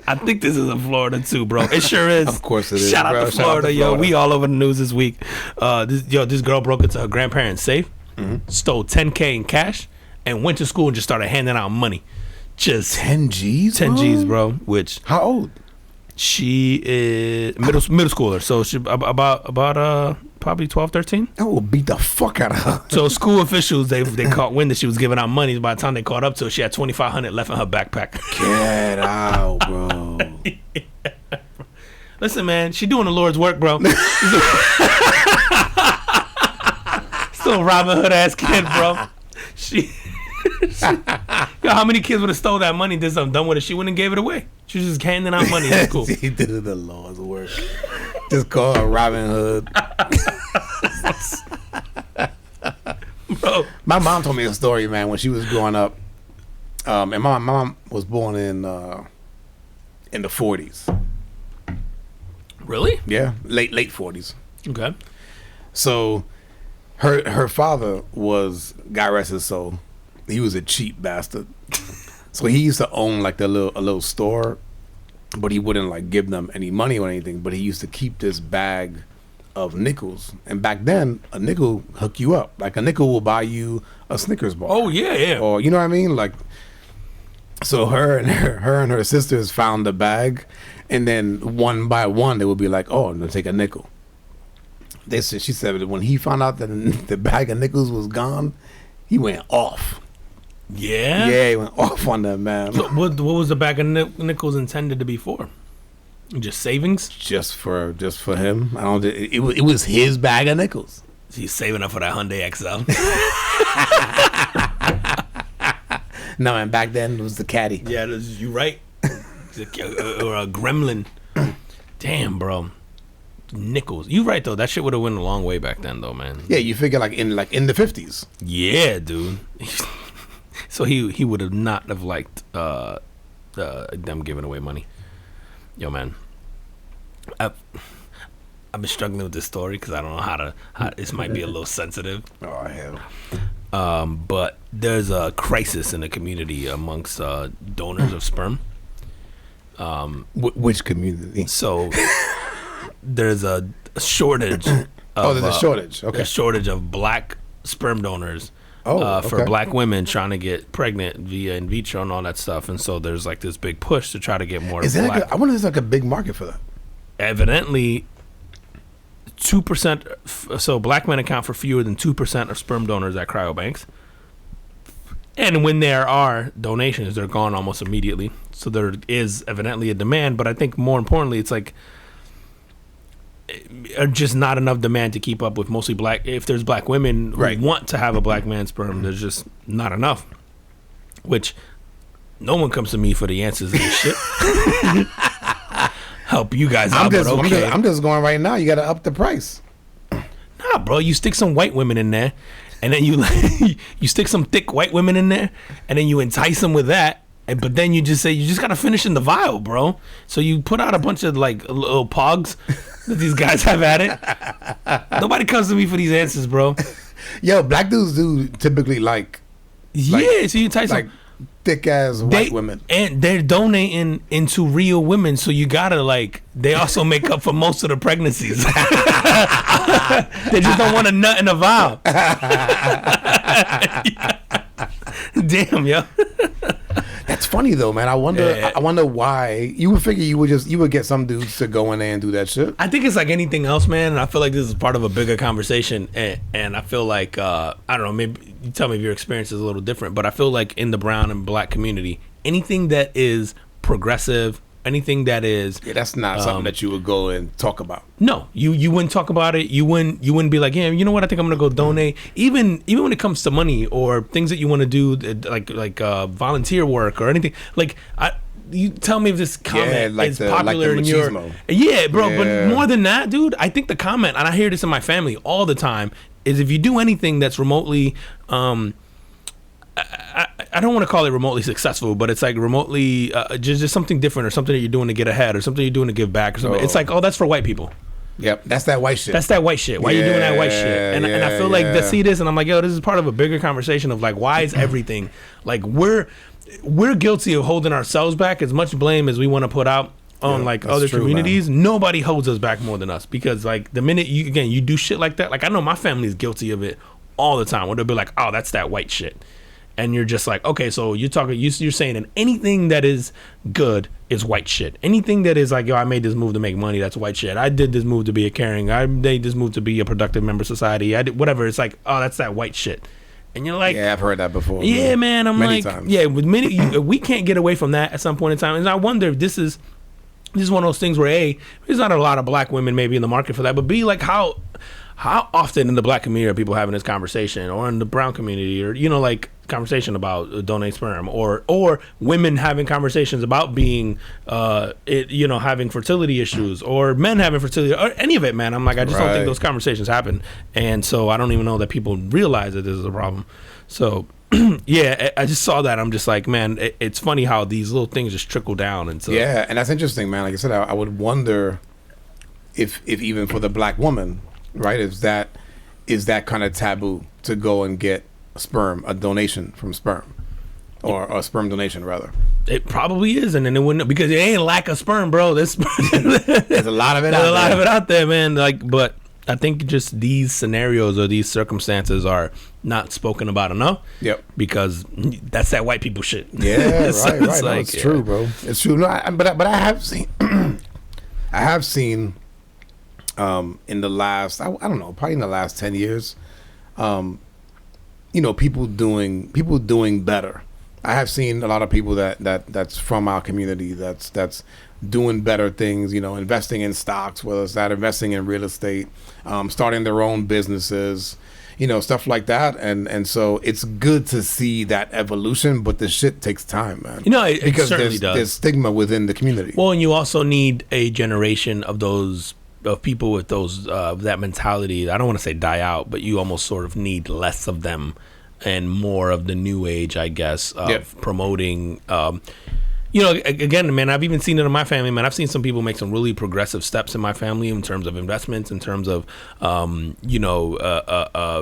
I think this is in Florida too, bro. It sure is. Of course it is, Shout out bro. to Shout out Florida, to yo. Florida. We all over the news this week. This girl broke into her grandparents' safe, stole $10K in cash, and went to school and just started handing out money. Just 10 G's? 10 G's, bro. Which How old? she is middle schooler, so she about probably 12, 13. I will beat the fuck out of her. So school officials they caught wind that she was giving out money. By the time they caught up to her, she had $2,500 left in her backpack. Get out, bro. Listen, man, she doing the Lord's work, bro. Still Robin Hood ass kid, bro. Yo, how many kids would have stole that money, did something dumb with it? She wouldn't have gave it away. She was just handing out money in school. He did the Lord's work. Just call her Robin Hood. Bro, My mom told me a story, man, when she was growing up. And my mom was born in the 40s. really? Yeah, late 40s. Okay. So her father was, God rest his soul, he was a cheap bastard. So he used to own like a little store, but he wouldn't like give them any money or anything. But he used to keep this bag of nickels. And back then, a nickel hook you up. Like a nickel will buy you a Snickers bar. Oh yeah. Or you know what I mean? Like, so her and her sisters found the bag, and then one by one they would be like, "Oh, I'm gonna take a nickel." She said that when he found out that the bag of nickels was gone, he went off. Yeah. Yeah, he went off on that, man. So what was the bag of nickels intended to be for? Just savings? Just for him. I don't. It was his bag of nickels. He's saving up for that Hyundai XL. No, and back then it was the caddy. Yeah, you right. Or a gremlin. Damn, bro. Nickels. You right though. That shit would have went a long way back then, though, man. Yeah, you figure like in the 50s. Yeah, dude. So he would have not have liked them giving away money. Yo, man. I've been struggling with this story because I don't know how this might be a little sensitive. Oh hell. But there's a crisis in the community amongst donors of sperm. Which community? So there's a shortage. There's a shortage. Okay. A shortage of black sperm donors. Okay. For black women trying to get pregnant via in vitro and all that stuff, and so there's like this big push to try to get more. Is that black. I wonder if there's like a big market for that. Evidently, 2%. So black men account for fewer than 2% of sperm donors at cryobanks, and when there are donations, they're gone almost immediately. So there is evidently a demand, but I think more importantly, it's like just not enough demand to keep up with mostly black. If there's black women who want to have a black man's sperm, there's just not enough. Which no one comes to me for the answers to this shit. Help you guys out. I'm just going right now. You got to up the price. Nah, bro. You stick some white women in there, and then you stick some thick white women in there, and then you entice them with that. But then you just say you just gotta finish in the vial, bro. So you put out a bunch of like little pogs that these guys have at it. Nobody comes to me for these answers, bro. Yo, black dudes do typically like so you entice like thick ass white women, and they're donating into real women. So you gotta they also make up for most of the pregnancies. They just don't want a nut in a vial. Damn, yo. That's funny though, man. I wonder why. You would figure you would get some dudes to go in there and do that shit. I think it's like anything else, man. And I feel like this is part of a bigger conversation. And I feel like I don't know. Maybe you tell me if your experience is a little different. But I feel like in the brown and black community, anything that is progressive, anything that is that's not something that you would go and talk about. No, you wouldn't talk about it. You wouldn't be like, yeah, you know what? I think I'm gonna go donate. Even when it comes to money or things that you want to do, like volunteer work or anything. Like you tell me if this comment is popular in your bro. Yeah. But more than that, dude, I think the comment, and I hear this in my family all the time, is if you do anything that's remotely I don't want to call it remotely successful, but it's like remotely just something different or something that you're doing to get ahead or something you're doing to give back or something. It's like, oh, that's for white people. Yep, that's that white shit. That's that white shit. Why are you doing that white shit? And I feel like they see this and I'm like, yo, this is part of a bigger conversation of like, why is everything like we're guilty of holding ourselves back as much blame as we want to put out on like other communities. Man. Nobody holds us back more than us because like the minute you do shit like that, like I know my family's guilty of it all the time where they'll be like, oh, that's that white shit. And you're just like, okay, so you're saying that anything that is good is white shit. Anything that is like, yo, I made this move to make money, that's white shit. I did this move to be a caring. I made this move to be a productive member of society. I did whatever. It's like, oh, that's that white shit. And you're like, yeah, I've heard that before. Yeah, man. I'm many like, times. Yeah, with we can't get away from that at some point in time. And I wonder if this is one of those things where A, there's not a lot of black women maybe in the market for that, but B, like how often in the black community are people having this conversation, or in the brown community, or like conversation about donate sperm, or women having conversations about being having fertility issues, or men having fertility, or any of it, man. I'm like, I just don't think those conversations happen, and so I don't even know that people realize that this is a problem. So yeah, I just saw that. I'm just like, man, it's funny how these little things just trickle down. And so yeah, and that's interesting, man. Like I said, I would wonder if even for the black woman, right, is that kind of taboo to go and get a donation from sperm. or sperm donation rather. It probably is, and then it wouldn't, because it ain't lack of sperm, bro. There's a lot of it. There's a lot of it out there, man. Like, but I think just these scenarios or these circumstances are not spoken about enough. Yep. Because that's that white people shit. Yeah, So right. it's No, like, it's true, bro. It's true. No, but I have seen, I have seen, in the last, I don't know, probably in the last 10 years, people doing better. I have seen a lot of people that's from our community that's doing better things, investing in stocks, whether it's that investing in real estate, starting their own businesses, stuff like that. And so it's good to see that evolution, but the shit takes time, man. It certainly does. There's stigma within the community. Well, and you also need a generation of people with that mentality. I don't want to say die out, but you almost sort of need less of them and more of the new age, I guess, of promoting. Again, man, I've even seen it in my family, man. I've seen some people make some really progressive steps in my family in terms of investments, in terms of,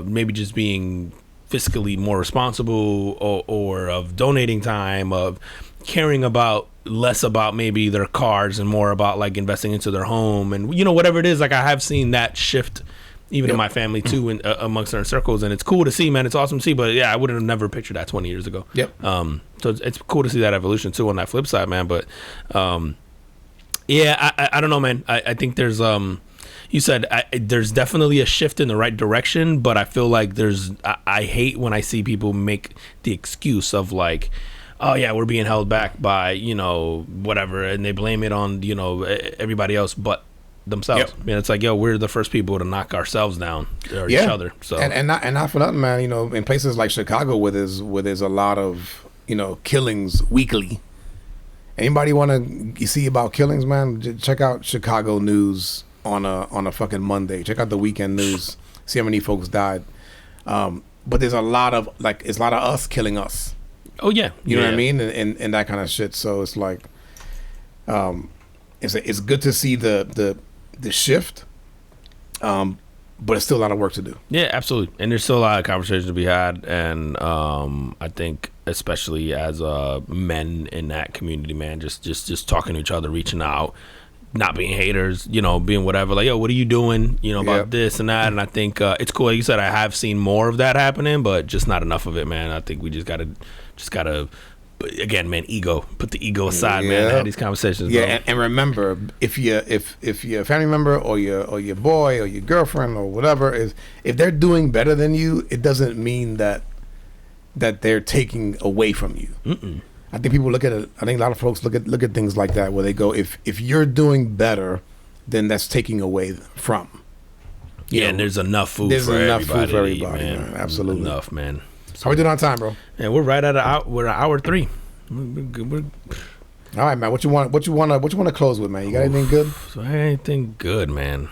maybe just being fiscally more responsible or of donating time, of caring about less about maybe their cars and more about like investing into their home and, whatever it is. Like, I have seen that shift even in my family too, in amongst certain circles, and it's cool to see, man. It's awesome to see, but yeah, I would have never pictured that 20 years ago. Yep. So it's cool to see that evolution too on that flip side, man. But I don't know, man. I think there's you said there's definitely a shift in the right direction, but I feel like I hate when I see people make the excuse of like, oh yeah, we're being held back by whatever, and they blame it on everybody else but themselves. Yep. It's like, yo, we're the first people to knock ourselves down or each other. So and not for nothing, man. In places like Chicago where there's a lot of killings weekly. Anybody want to see about killings, man? Check out Chicago news on a fucking Monday. Check out the weekend news. See how many folks died. But there's a lot of it's a lot of us killing us. Oh yeah, you know what I mean, and that kind of shit. So it's like, it's good to see the shift, but it's still a lot of work to do. Yeah, absolutely. And there's still a lot of conversations to be had, and I think especially as men in that community, man, just talking to each other, reaching out, not being haters, being whatever, like, yo, what are you doing, about this and that. And I think it's cool. Like you said, I have seen more of that happening, but just not enough of it, man. I think we just gotta again, man, ego. Put the ego aside, man. Have these conversations. Yeah, and remember, if your family member or your boy or your girlfriend or whatever if they're doing better than you, it doesn't mean that they're taking away from you. Mm-mm. I think people look at it. I think a lot of folks look at things like that, where they go, if you're doing better, then that's taking away from. And there's enough food for everybody, man. Absolutely enough, man. How we doing on time, bro? Yeah, we're right at we're at hour 3. We're good. All right, man. What you want to close with, man? You got anything good? So anything good, man.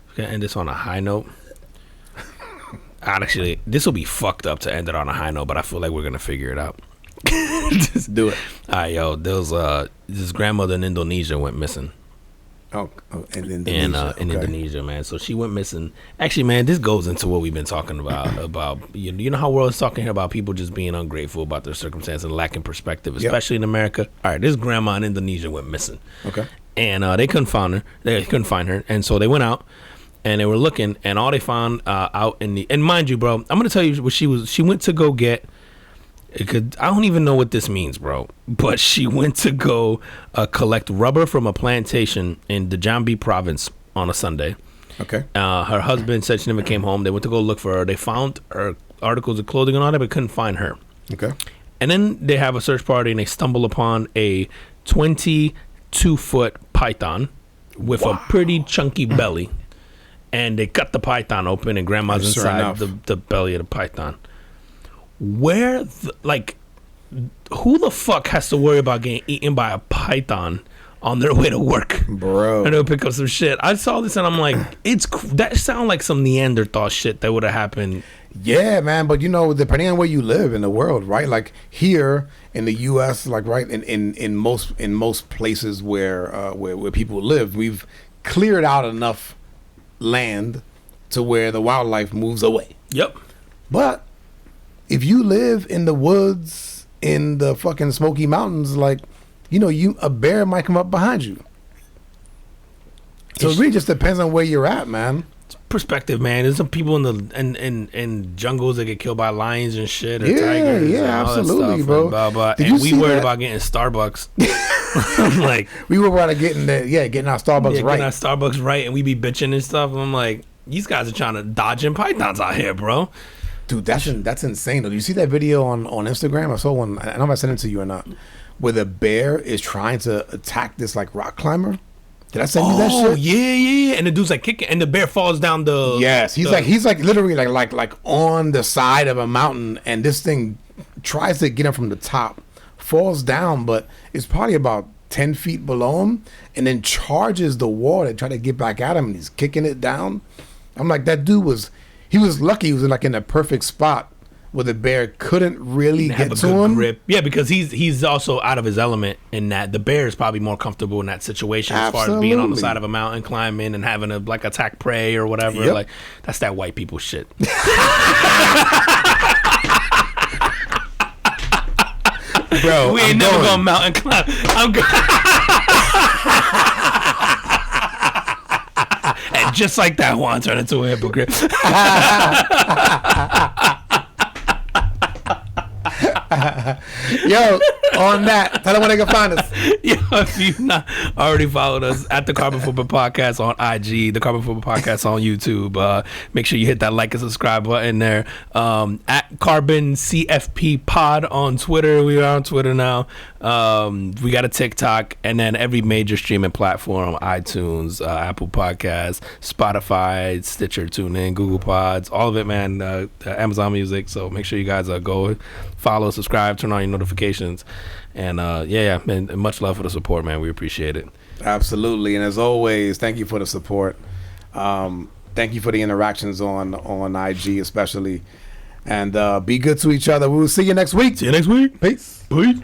We're gonna end this on a high note. Actually, this will be fucked up to end it on a high note, but I feel like we're gonna figure it out. Just do it. All right, yo. There was this grandmother in Indonesia went missing. In Indonesia. In Indonesia, man. So she went missing. Actually, man, this goes into what we've been talking about you know how we're always talking here about people just being ungrateful about their circumstance and lacking perspective, especially in America. All right, this grandma in Indonesia went missing. Okay. And they couldn't find her. They couldn't find her, and so they went out and they were looking, and all they found out and mind you, bro, I'm gonna tell you what she went to go get. I don't even know what this means, bro. But she went to go collect rubber from a plantation in the Jambi province on a Sunday. Okay. Her husband said she never came home. They went to go look for her. They found her articles of clothing and all that, but couldn't find her. Okay. And then they have a search party, and they stumble upon a 22-foot python with a pretty chunky belly. And they cut the python open, and grandma's inside the belly of the python. Who the fuck has to worry about getting eaten by a python on their way to work, bro? And they'll pick up some shit. I saw this and I'm like, that sound like some Neanderthal shit that would have happened. Yeah, man. But depending on where you live in the world, right? Like here in the U.S., like right in most places where people live, we've cleared out enough land to where the wildlife moves away. Yep. But if you live in the woods in the fucking Smoky Mountains, like, you know, a bear might come up behind you. So it really just depends on where you're at, man. Perspective, man. There's some people in the in jungles that get killed by lions and shit, or Yeah, tigers. yeah, and all that absolutely, stuff, bro. And, blah, blah. Did And you we see worried that? about getting Starbucks. Like, We were about to getting our Starbucks getting right. our Starbucks right, and we be bitching and stuff. And I'm like, these guys are trying to dodging pythons out here, bro. Dude, that's insane though. Do you see that video on Instagram? I saw one. I don't know if I sent it to you or not. Where the bear is trying to attack this like rock climber. Did I send you that Oh shit? yeah. And the dude's like kicking, and the bear falls down the. Yes, he's like literally like on the side of a mountain, and this thing tries to get him from the top, falls down, but it's probably about 10 feet below him, and then charges the wall to try to get back at him, and he's kicking it down. I'm like, that dude was lucky. He was like in a perfect spot where the bear couldn't really have get a to good him. grip. Yeah, because he's also out of his element in that the bear is probably more comfortable in that situation as far as being on the Absolutely. side of a mountain, climbing and having to like attack prey or whatever. Yep. Like that's that white people shit. Bro, We ain't never gonna mountain climb. I'm going. And just like that, Juan turned into a hypocrite. Yo, on that, tell them where they can find us. Yo, if you've not already followed us at the Carbon Football Podcast on IG, the Carbon Football Podcast on YouTube, make sure you hit that like and subscribe button there. At Carbon CFP Pod on Twitter. We are on Twitter now. We got a TikTok, and then every major streaming platform: iTunes, Apple Podcasts, Spotify, Stitcher, TuneIn, Google Pods, all of it, man. Amazon Music. So make sure you guys go follow, subscribe, turn on your notifications, and yeah, man. Much love for the support, man. We appreciate it. Absolutely, and as always, thank you for the support. Thank you for the interactions on IG, especially, and be good to each other. We will see you next week. See you next week. Peace. Peace.